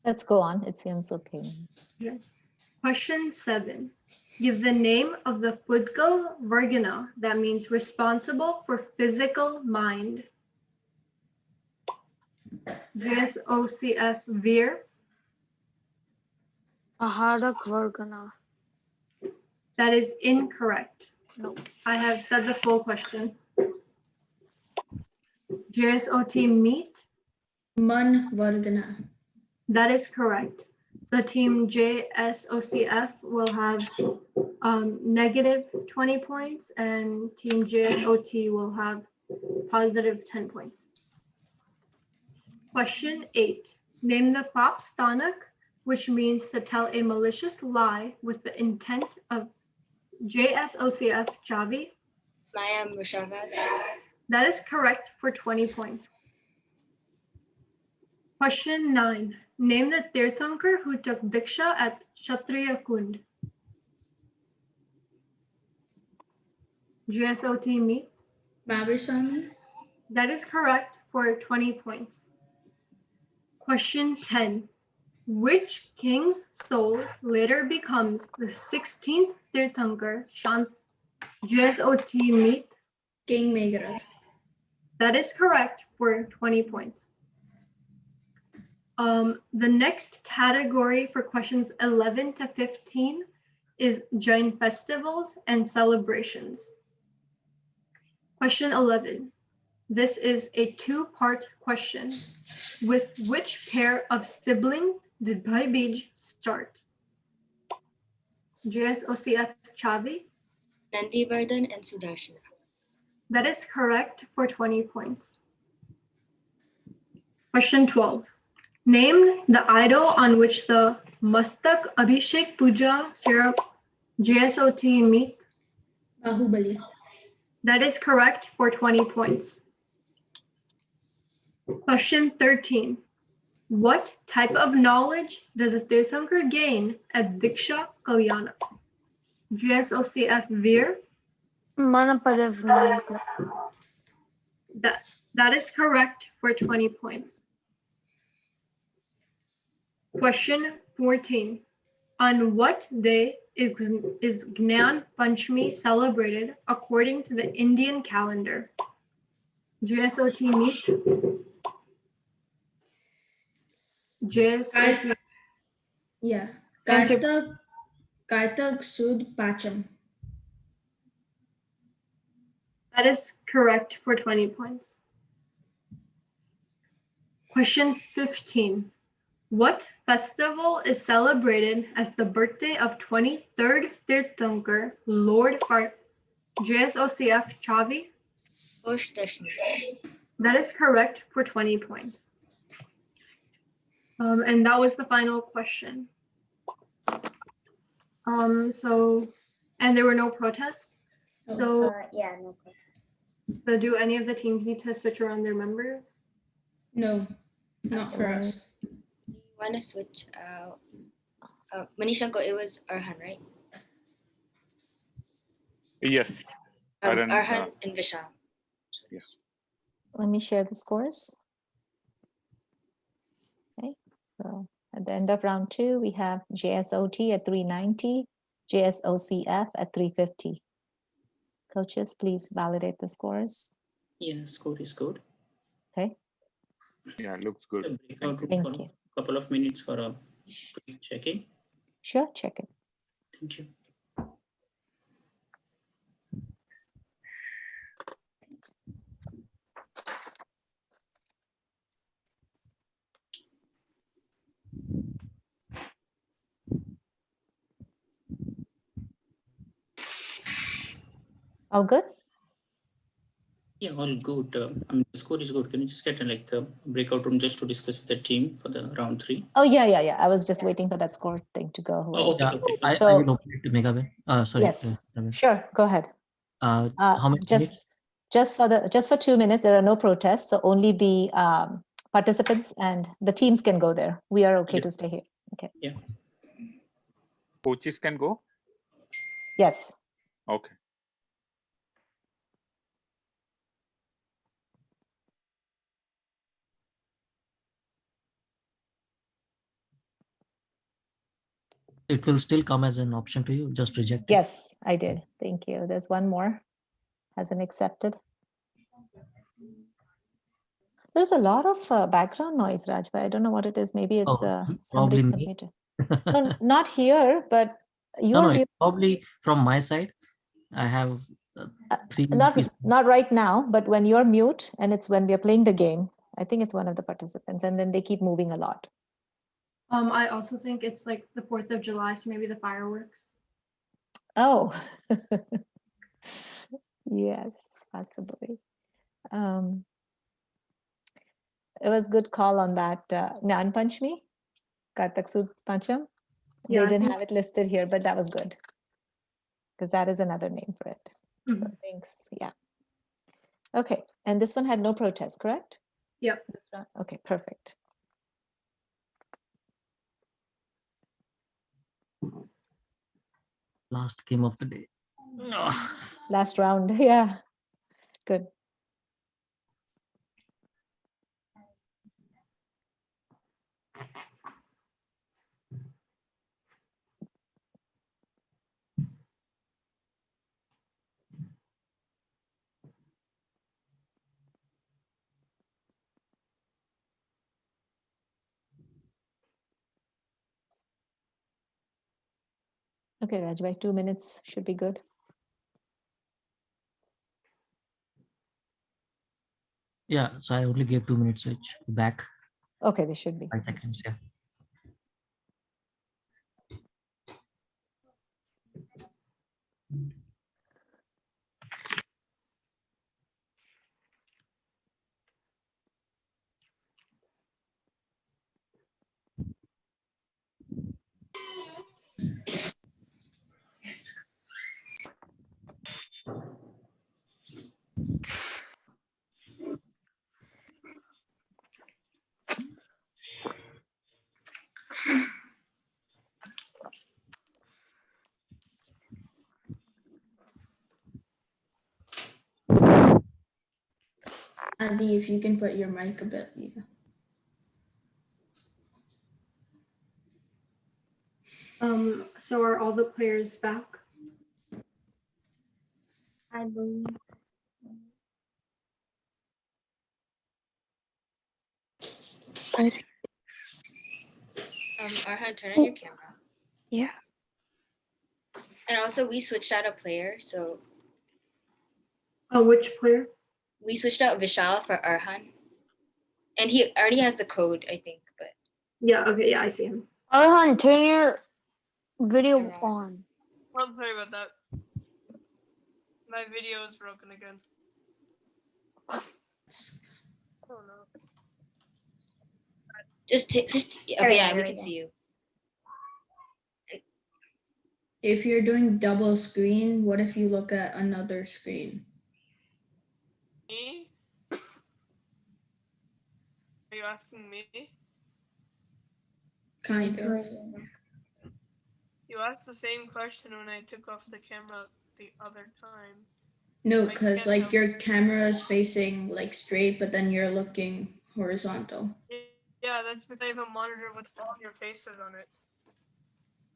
Let's go on. It seems okay. Yeah. Question 7. Give the name of the Pudgal Vargana that means responsible for physical mind. JSOCF Veer. Aharak Vargana. That is incorrect. No. I have said the full question. JSOT Meet. Man Vargana. That is correct. So team JSOCF will have negative 20 points and team JSOT will have positive 10 points. Question 8. Name the Pap Stanak, which means to tell a malicious lie with the intent of JSOCF Javi. Maya Mushavad. That is correct for 20 points. Question 9. Name the Tirthankar who took Diksha at Kshatriya Kund. JSOT Meet. Babaswami. That is correct for 20 points. Question 10. Which king's soul later becomes the 16th Tirthankar Shant? JSOT Meet. King Meghrat. That is correct for 20 points. The next category for questions 11 to 15 is Jain festivals and celebrations. Question 11. This is a 2-part question. With which pair of siblings did Bhai Bij start? JSOCF Chavi. Nandivardhan and Sudarshana. That is correct for 20 points. Question 12. Name the idol on which the Mastak Abhishek Puja syrup JSOT Meet. Bahubali. That is correct for 20 points. Question 13. What type of knowledge does a Tirthankar gain at Diksha Kalyana? JSOCF Veer. Manapadev. That is correct for 20 points. Question 14. On what day is Gnan Panchami celebrated according to the Indian calendar? JSOT Meet. JSOT. Yeah. Answer. Kartak Sud Pacham. That is correct for 20 points. Question 15. What festival is celebrated as the birthday of 23rd Tirthankar, Lord Hart? JSOCF Chavi. Posh Dashmi. That is correct for 20 points. And that was the final question. And there were no protests. So, Yeah, no question. so do any of the teams need to switch around their members? No, not for us. You want to switch out? Manish uncle, it was Arhan, right? Yes. Arhan and Vishal. Yes. Let me share the scores. Okay, so at the end of round 2, we have JSOT at 390, JSOCF at 350. Coaches, please validate the scores. Yeah, score is good. Okay. Yeah, looks good. Breakout room Thank for you. a couple of minutes for a quick check-in. Sure, check it. Thank you. All good? Yeah, all good. I mean, the score is good. Can you just get a breakout room just to discuss with the team for the round 3? Oh, yeah. I was just waiting for that score thing to go away. Oh, okay, Yeah, okay. I So- will open it to Megaben. Sorry. Yes, sure, go ahead. How many minutes? Just for 2 minutes, there are no protests, so only the participants and the teams can go there. We are okay Yeah. to stay here. Okay. Yeah. Coaches can go? Yes. Okay. It will still come as an option to you. Just reject it. Yes, I did. Thank you. There's one more. Hasn't accepted. There's a lot of background noise, Raj, but I don't know what it is. Maybe it's Probably somebody's me. computer. No, not here, but you're No, it's probably from my side. I have 3 pieces. not right now, but when you're mute and it's when we are playing the game, I think it's one of the participants, and then they keep moving a lot. I also think it's like the 4th of July, so maybe the fireworks. Oh, yes, possibly. It was good call on that. Gnan Panchami, Kartak Sud Pancham. Yeah, They I didn't think- have it listed here, but that was good because that is another name for it. So Mhm. thanks. Yeah. Okay, and this one had no protest, correct? Yep. This one. Okay, perfect. Last game of the day. Last round. Yeah. Good. Okay, Rajbhai, 2 minutes should be good. Yeah, so I only gave 2 minutes switch back. Okay, they should be. 5 seconds, yeah. Andy, if you can put your mic a bit, yeah. So are all the players back? I believe. Arhan, turn on your camera. Yeah. And also, we switched out a player, so Oh, which player? we switched out Vishal for Arhan, and he already has the code, I think. But Yeah, okay, yeah, I see him. Arhan, turn your video Camera. on. I'm sorry about that. My video is broken again. Oh no. okay, yeah, we can see you. If you're doing double screen, what if you look at another screen? Me? Are you asking me? Kind of. You asked the same question when I took off the camera the other time. No, I because can't like help your you. camera is facing like straight, but then you're looking horizontal. Yeah, that's because I have a monitor with all your faces on it.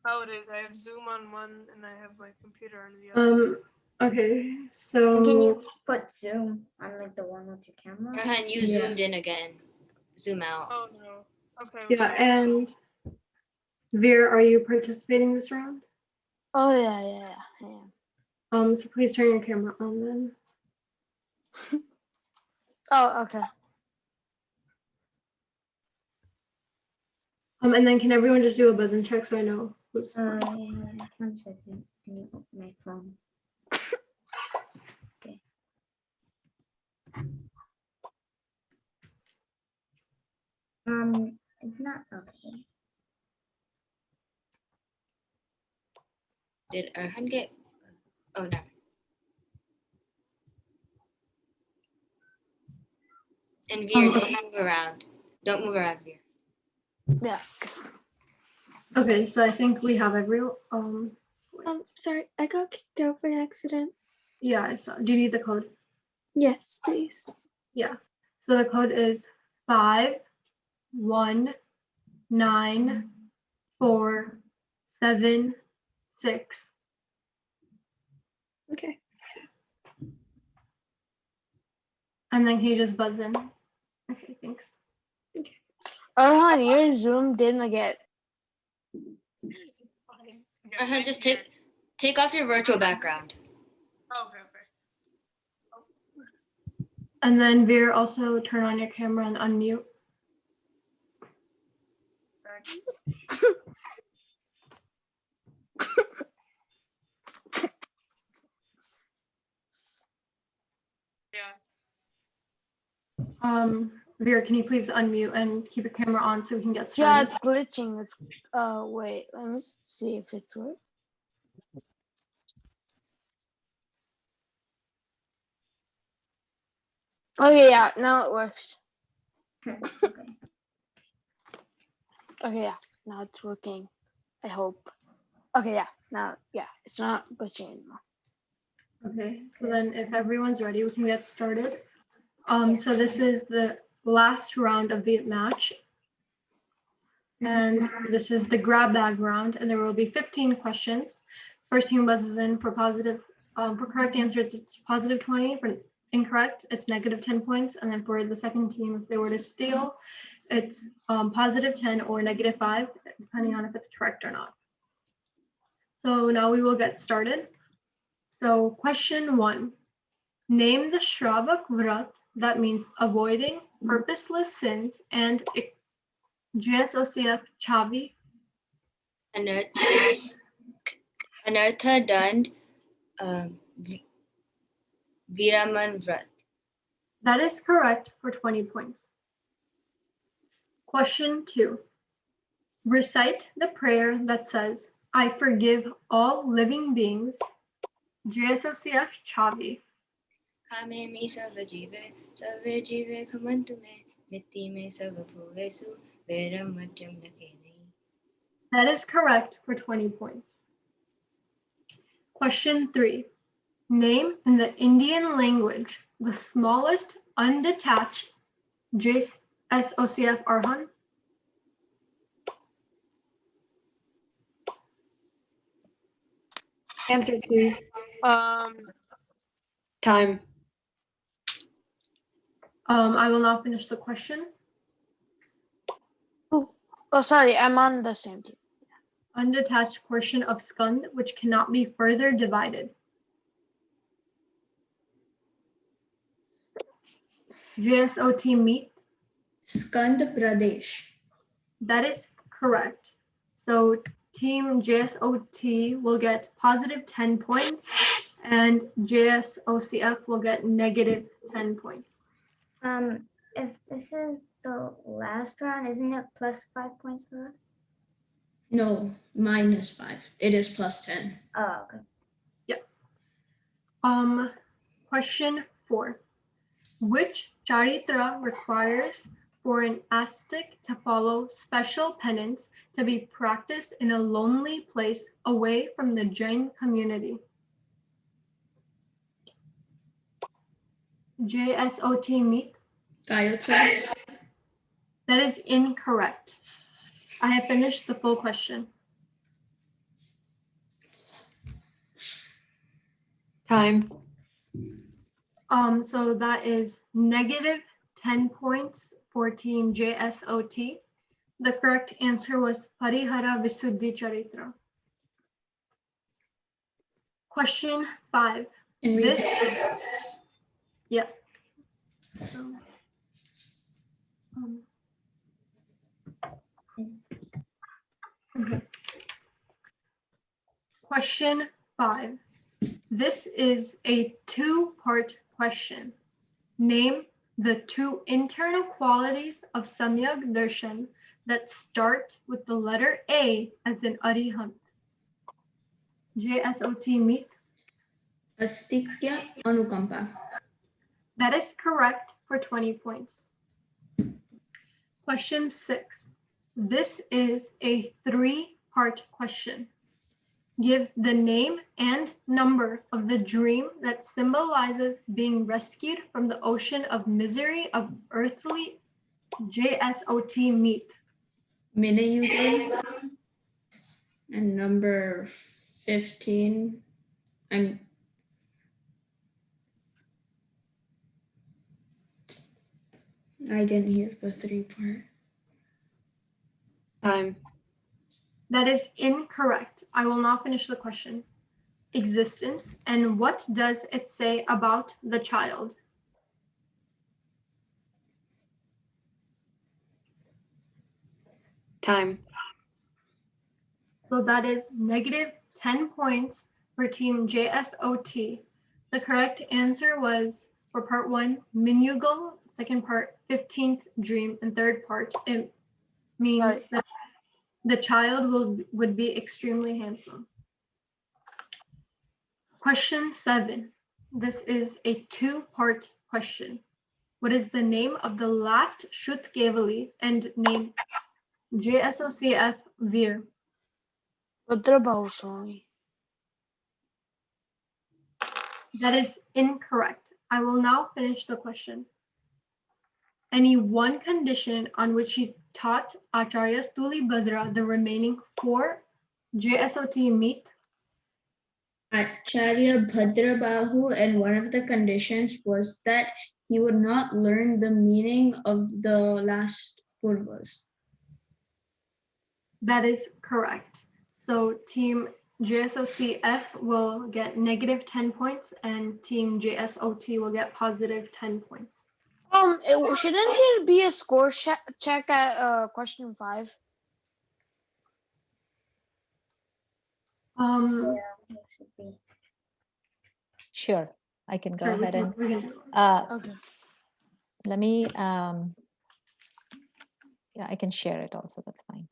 how it is. I have Zoom on one and I have my computer on the other. Okay, Can so you put Zoom on like the one with your camera? And you zoomed in again. Zoom out. Oh no. Okay. yeah, and Veer, are you participating this round? Oh yeah, I am. So please turn your camera on then. Oh, okay. And then can everyone just do a buzz-in check so I know who's Yeah, 1 second. Can you open my phone? Okay. It's not okay. Did Arhan get? Oh no. And Veer, don't move around. Don't move around, Veer. Yeah. Okay, so I think we have everyone. Sorry, I got kicked out by accident. Yeah, I saw. Do you need the code? Yes, please. Yeah. So the code is 5194776. Okay. And then can you just buzz in? Okay, thanks. Arhan, your Zoom didn't get. Arhan, just take off your virtual background. Okay. And then Veer, also turn on your camera and unmute. Veer, can you please unmute and keep your camera on so we can get started? Yeah, it's glitching. It's wait, let me see if it's works. Okay, yeah, now it works. Okay, yeah, now it's working. I hope. Okay, yeah, now, yeah, it's not glitching anymore. Okay, so then if everyone's ready, we can get started. So this is the last round of the match. And this is the grab bag round, and there will be 15 questions. First team buzzes in for positive, for correct answer, it's positive 20. For incorrect, it's negative 10 points. And then for the second team, if they were to steal, it's positive 10 or negative 5, depending on if it's correct or not. So now we will get started. So question 1, name the Shravak Vrat, that means avoiding purposeless sins, and JSOCF Chavi. Anartha Dand Viraman Vrat. That is correct for 20 points. Question 2. Recite the prayer that says, I forgive all living beings. JSOCF Chavi. Kame mi savajive, savajive kamantume, mitti me savabhuvesu, veram matyam nakene. That is correct for 20 points. Question 3. Name in the Indian language the smallest undetached JSOCF Arhan. Answer, please. Time. I will now finish the question. Oh, sorry, I'm on the same team. Undetached portion of skand which cannot be further divided. JSOT meet. Skand Pradesh. That is correct. So team JSOT will get positive 10 points and JSOCF will get negative 10 points. If this is the last round, isn't it plus 5 points for us? No, -5. It is plus 10. Oh, okay. Yeah. Question 4. Which charitra requires for an ascetic to follow special penance to be practiced in a lonely place away from the Jain community? JSOT meet. Gayatri. That is incorrect. I have finished the full question. Time. So that is negative 10 points for team JSOT. The correct answer was Parihara Visuddhi Charitra. Question 5. This, yeah. So, okay. Question 5. This is a two-part question. Name the two internal qualities of Samyak Darshan that start with the letter A as in Arihant. JSOT meet. Astikya Anukampa. That is correct for 20 points. Question 6. This is a three-part question. Give the name and number of the dream that symbolizes being rescued from the ocean of misery of earthly JSOT meet. Minayugal. And number 15. I didn't hear the 3-part. Time. That is incorrect. I will now finish the question. Existence, and what does it say about the child? Time. So that is negative 10 points for team JSOT. The correct answer was for part 1, Minyugal, second part, 15th dream, and third part, it means that the child would be extremely handsome. Question 7. This is a two-part question. What is the name of the last Shrutgyan and name JSOCF Veer? Rudrabahu Swami. That is incorrect. I will now finish the question. Any one condition on which he taught Acharya Stuli Bhadra the remaining 4 JSOT meet? Acharya Bhadrabahu, and one of the conditions was that he would not learn the meaning of the last purvas. That is correct. So team JSOCF will get negative 10 points and team JSOT will get positive 10 points. Shouldn't there be a score check at question 5? Sure, I can go Sure, ahead and Okay. let me yeah, I can share it also, that's fine.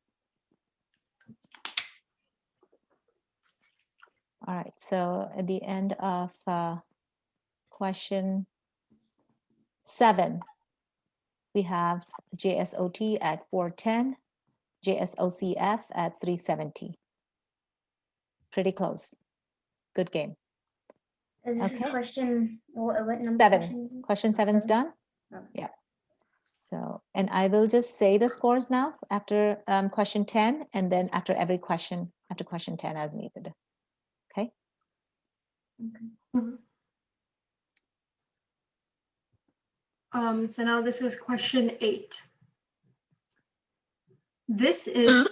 All right, so at the end of question 7, we have JSOT at 410, JSOCF at 370. Pretty close. Good game. This is question, what number? 7. Question 7's done? Oh. Yeah. So, and I will just say the scores now after question 10, and then after every question, after question 10 as needed. Okay? Mhm. So now this is question 8. This is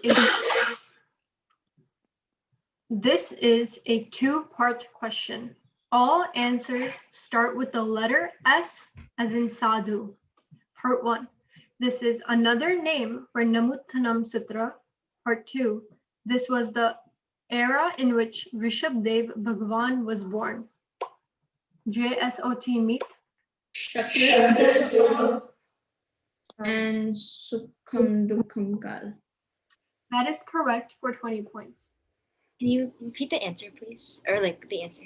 a two-part question. All answers start with the letter S as in sadhu. Part 1. This is another name for Namuttanam Sutra. Part 2. This was the era in which Rishabdev Bhagwan was born. JSOT meet. And Sukham Dukham Kal. That is correct for 20 points. Can you repeat the answer, please? Or like the answer.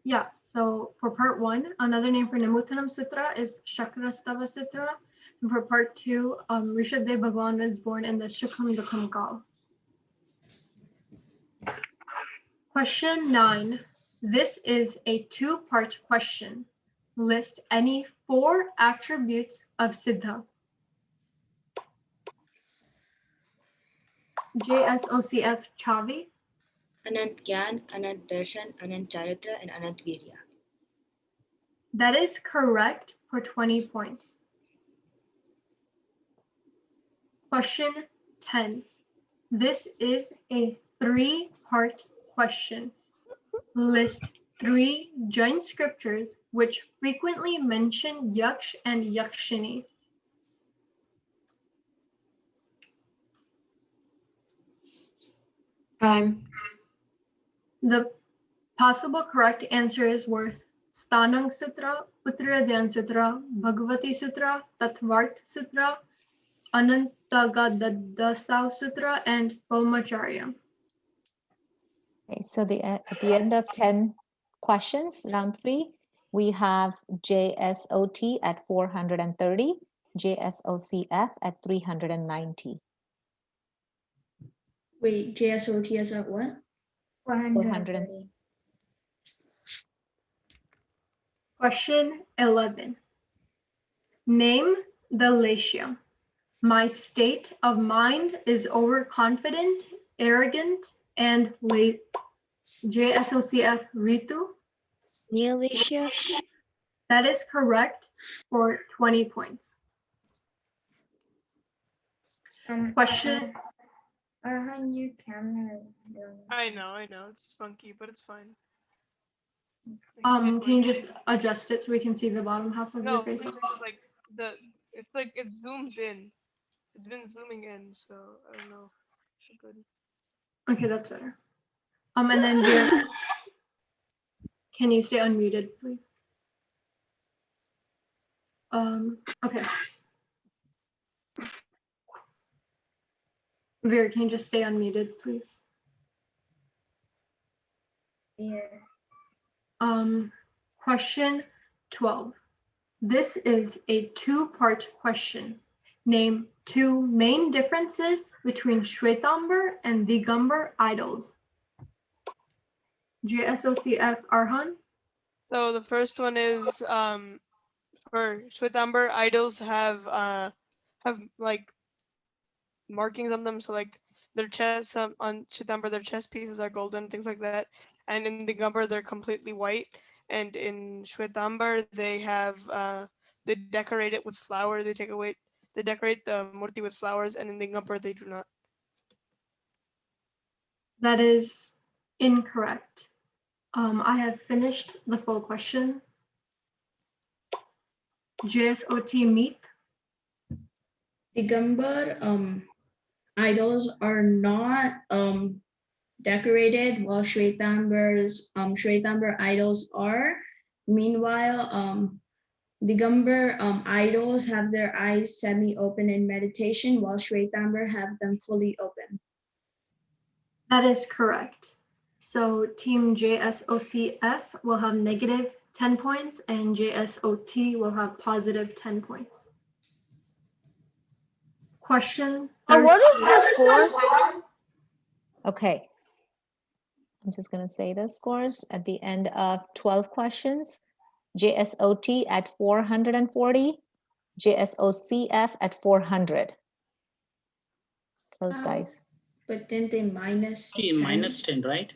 Yeah, so for part 1, another name for Namuttanam Sutra is Shakrastava Sutra. And for part 2, Rishabdev Bhagwan was born in the Sukham Dukham Kal. Question 9. This is a two-part question. List any 4 attributes of Siddha. JSOCF Chavi. Anant Gyan, Anant Darshan, Anant Charitra, and Anant Virya. That is correct for 20 points. Question 10. This is a 3-part question. List 3 Jain scriptures which frequently mention Yaksh and Yakshini. Time. The possible correct answers were Stanang Sutra, Uttaradayan Sutra, Bhagavati Sutra, Tattvart Sutra, Anantagadadasau Sutra, and Pomacharya. Okay, so at the end of 10 questions, round 3, we have JSOT at 430, JSOCF at 390. Wait, JSOT is at what? 430. Question 11. Name the Lasya. My state of mind is overconfident, arrogant, and late. JSOCF Ritu. Neolasya. That is correct for 20 points. Question. Arhan, your camera is. I know, it's funky, but it's fine. Can you just adjust it so we can see the bottom half of your face? No, like it zooms in. It's been zooming in, so I don't know. Good. Okay, that's better. And then Vera, can you stay unmuted, please? Okay. Vera, can you just stay unmuted, please? Yeah. Question 12. This is a 2-part question. Name 2 main differences between Shwetambar and Digambar idols. JSOCF Arhan. So the first one is for Shwetambar idols have like markings on them, so like their chest on Shwetambar, their chest pieces are golden, things like that, and in Digambar they're completely white, and in Shwetambar they have they decorate it with flowers. They decorate the murti with flowers, and in Digambar they do not. That is incorrect. I have finished the full question. JSOT Meet. Digambar idols are not decorated, while Shwetambar idols are. Meanwhile, Digambar idols have their eyes semi-open in meditation, while Shwetambar have them fully open. That is correct. So team JSOCF will have negative 10 points and JSOT will have positive 10 points. Question 13. What is the score? Okay. I'm just going to say the scores at the end of 12 questions. JSOT at 440, JSOCF at 400. Close, guys. But then they minus 10. Minus 10, right?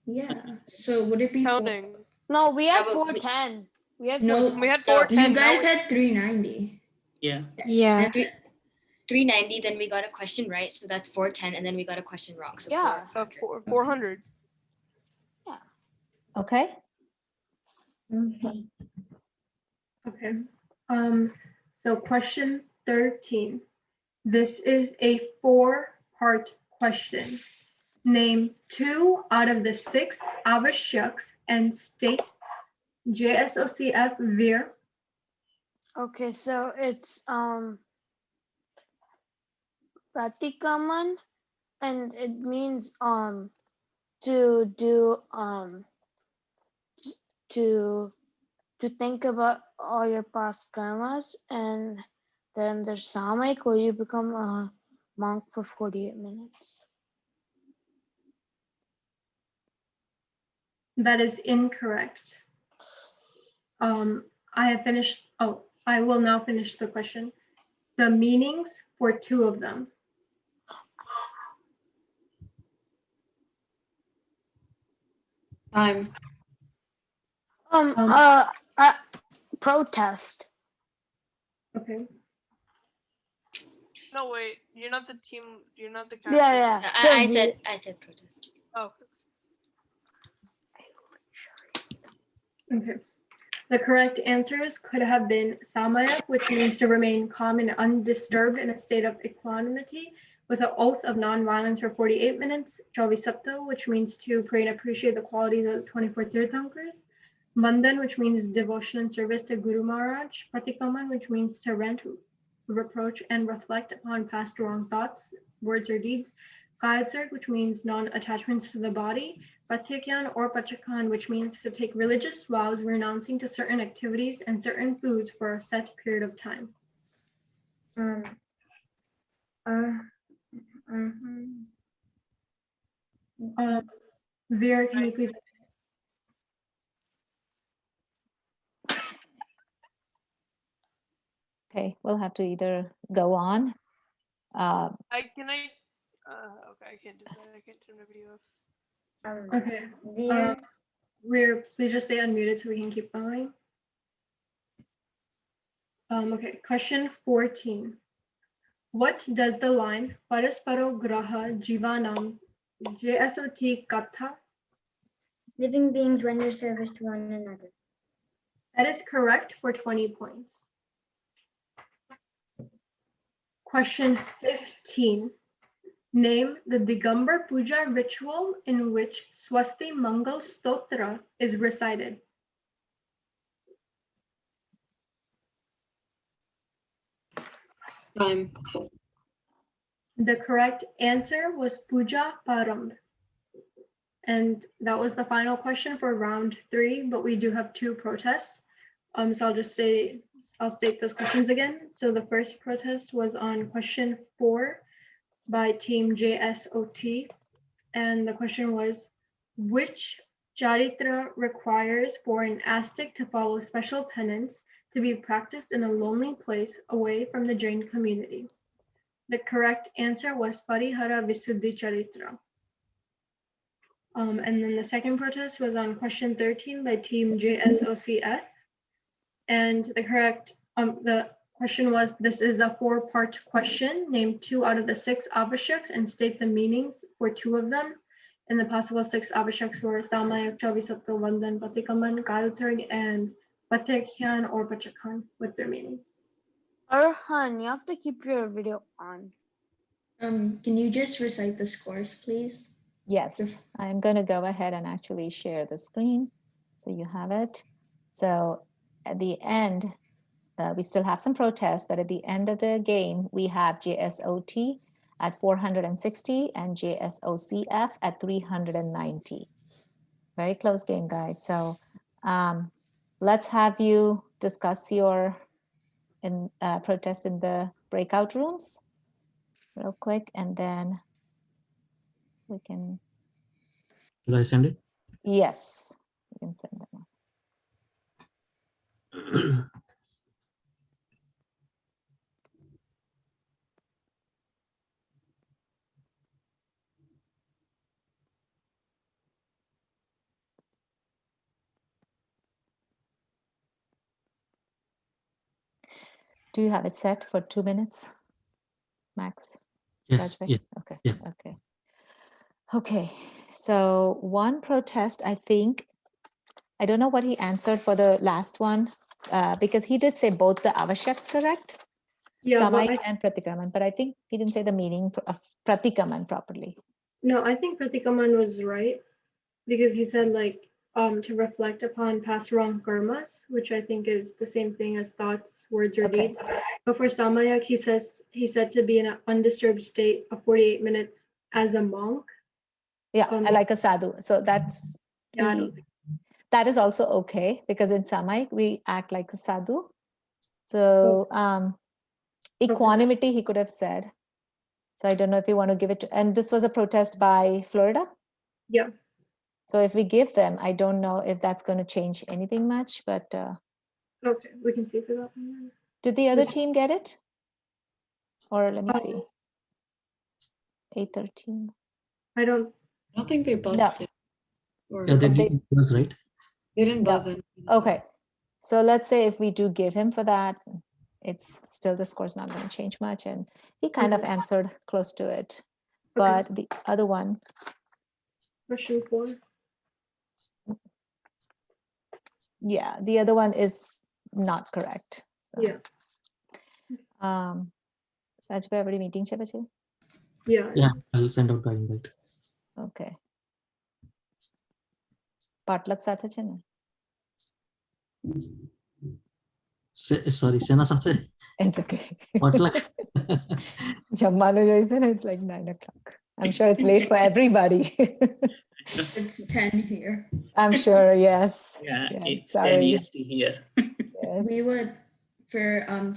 Yeah. So would it be counting? No, we had 410. We had 410. You guys had 390. Yeah. Yeah. 390, then we got a question right, so that's 410, and then we got a question wrong, so yeah. 400. Yeah. Okay. Okay. So question 13. This is a 4-part question. Name 2 out of the 6 avishyaks and state. JSOCF Veer. Okay, so it's Pratikaman, and it means to do to think about all your past karmas, and then there's Samik, where you become a monk for 48 minutes. That is incorrect. I have finished. Oh, I will now finish the question. The meanings for 2 of them. Time. Protest. Okay. No, wait. You're not the team. You're not the Yeah, yeah. I said protest. Oh. Okay. The correct answers could have been Samaya, which means to remain calm and undisturbed in a state of equanimity with an oath of nonviolence for 48 minutes. JSOT-2, which means to pray and appreciate the qualities of 24 Tirthankars. Vandan, which means devotion and service to Guru Maharaj. Pratikaman, which means to rent, reproach, and reflect upon past wrong thoughts, words, or deeds. Kayatsarg, which means non-attachments to the body. Patyakyan or Pachakan, which means to take religious vows renouncing to certain activities and certain foods for a set period of time. Veer, can you please? Okay, we'll have to either go on. Okay, I can't do that. I can't turn my video off. Okay. Veer, please just stay unmuted so we can keep going. Okay, question 14. What does the line Parasparo Graha Jivanam JSOT Katha? Living beings render service to one another. That is correct for 20 points. Question 15. Name the Digambar Puja ritual in which Swasti Mangal Stotra is recited. Time. The correct answer was Puja Paramb. And that was the final question for round 3, but we do have 2 protests. So I'll state those questions again. So the first protest was on question 4 by team JSOT. And the question was, which charitra requires for an ascetic to follow special penance to be practiced in a lonely place away from the Jain community? The correct answer was Parihara Visuddhi Charitra. And then the second protest was on question 13 by team JSOCF. And the question was, this is a 4-part question. Name 2 out of the 6 avashyaks and state the meanings for 2 of them. And the possible 6 avashyaks were Samayak, Chavisatto, Vandan, Patikaman, Kayatsarg, and Patyakyan or Pachakan with their meanings. Arhan, you have to keep your video on. Can you just recite the scores, please? Yes, I'm going to go ahead and actually share the screen so you have it. So at the end, we still have some protests, but at the end of the game, we have JSOT at 460 and JSOCF at 390. Very close game, guys. So let's have you discuss your protest in the breakout rooms real quick, and then we can. Should I send it? Yes, you can send them. Do you have it set for 2 minutes, Max? Yes. Yeah. Okay. Yeah. Okay. Okay. So one protest, I think, I don't know what he answered for the last one, because he did say both the avashyaks, correct? Yeah, Samaya and Pratikaman, but I think he didn't say the meaning of Pratikaman properly. No, I think Pratikaman was right because he said to reflect upon past wrong karmas, which I think is the same thing as thoughts, words, or deeds. But for Samayak, he said to be in an undisturbed state of 48 minutes as a monk. Yeah, like a sadhu. So that's that is also okay because in Samayak we act like a sadhu. So equanimity, he could have said. So I don't know if you want to give it to, and this was a protest by Florida. Yeah. So if we give them, I don't know if that's going to change anything much, but. Okay, we can see for that one. Did the other team get it? Or let me see. 813. I don't think they buzzed it. Yeah, they did buzz, right? They didn't buzz in. Okay. So let's say if we do give him for that, it's still the score's not going to change much. And he kind of answered close to it. But the other one. Question 4. Yeah, the other one is not correct. So, yeah. Rajbhai, everybody meeting છે પછી? Yeah, I'll send out the invite. Okay. પાટલક સાથે છે ને? Sorry, સેના સાથે? It's okay. પાટલક. જમવાનું જોઈશે ને, it's like 9 o'clock. I'm sure it's late for everybody. It's 10 here. I'm sure, yes. Yeah, yes, it's sorry. 10 EST here. Yes. We would, for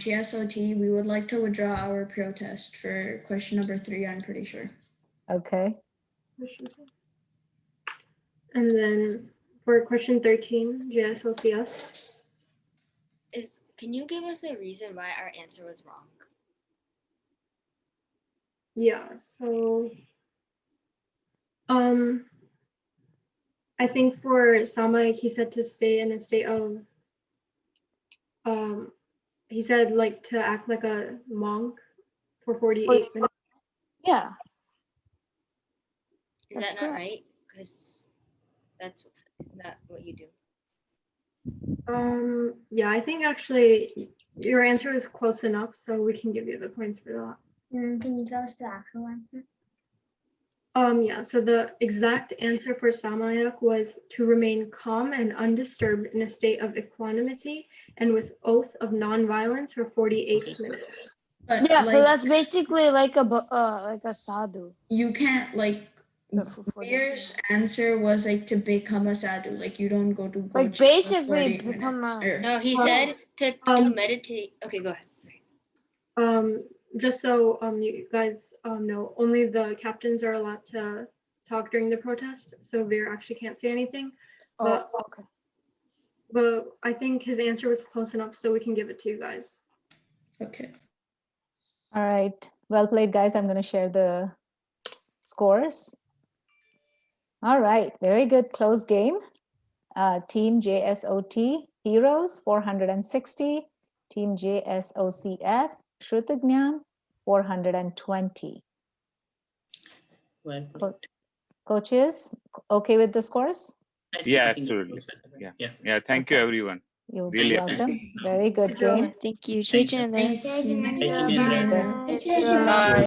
JSOT, we would like to withdraw our protest for question number 3, I'm pretty sure. Okay. And then for question 13, JSOCF. Can you give us a reason why our answer was wrong? Yeah, so I think for Samak, he said to stay in a state of he said like to act like a monk for 48 minutes. Yeah. Is that not right? Because that's not what you do. Yeah, I think actually your answer is close enough, so we can give you the points for that. Can you tell us the actual answer? Yeah, so the exact answer for Samayak was to remain calm and undisturbed in a state of equanimity and with oath of non-violence for 48 minutes. But Yeah, like, so that's basically like a sadhu. you can't like, Veer's answer was like to become a sadhu. Like you don't go to Like Gochi for basically 48 become minutes, a. or- No, he said to meditate. Okay, go ahead. Sorry. Just so you guys know, only the captains are allowed to talk during the protest, so Veer actually can't say anything. But, okay. But I think his answer was close enough, so we can give it to you guys. Okay. All right. Well played, guys. I'm going to share the scores. All right. Very good. Close game. Team JSOT Heroes, 460. Team JSOCF Shrutgyan, 420. Well, Coaches, okay with the scores? Yeah, absolutely. Yeah. Thank you, everyone. You're Really welcome. Very good game. Thank you. Thank you. Jai Jai. Thank you. Bye.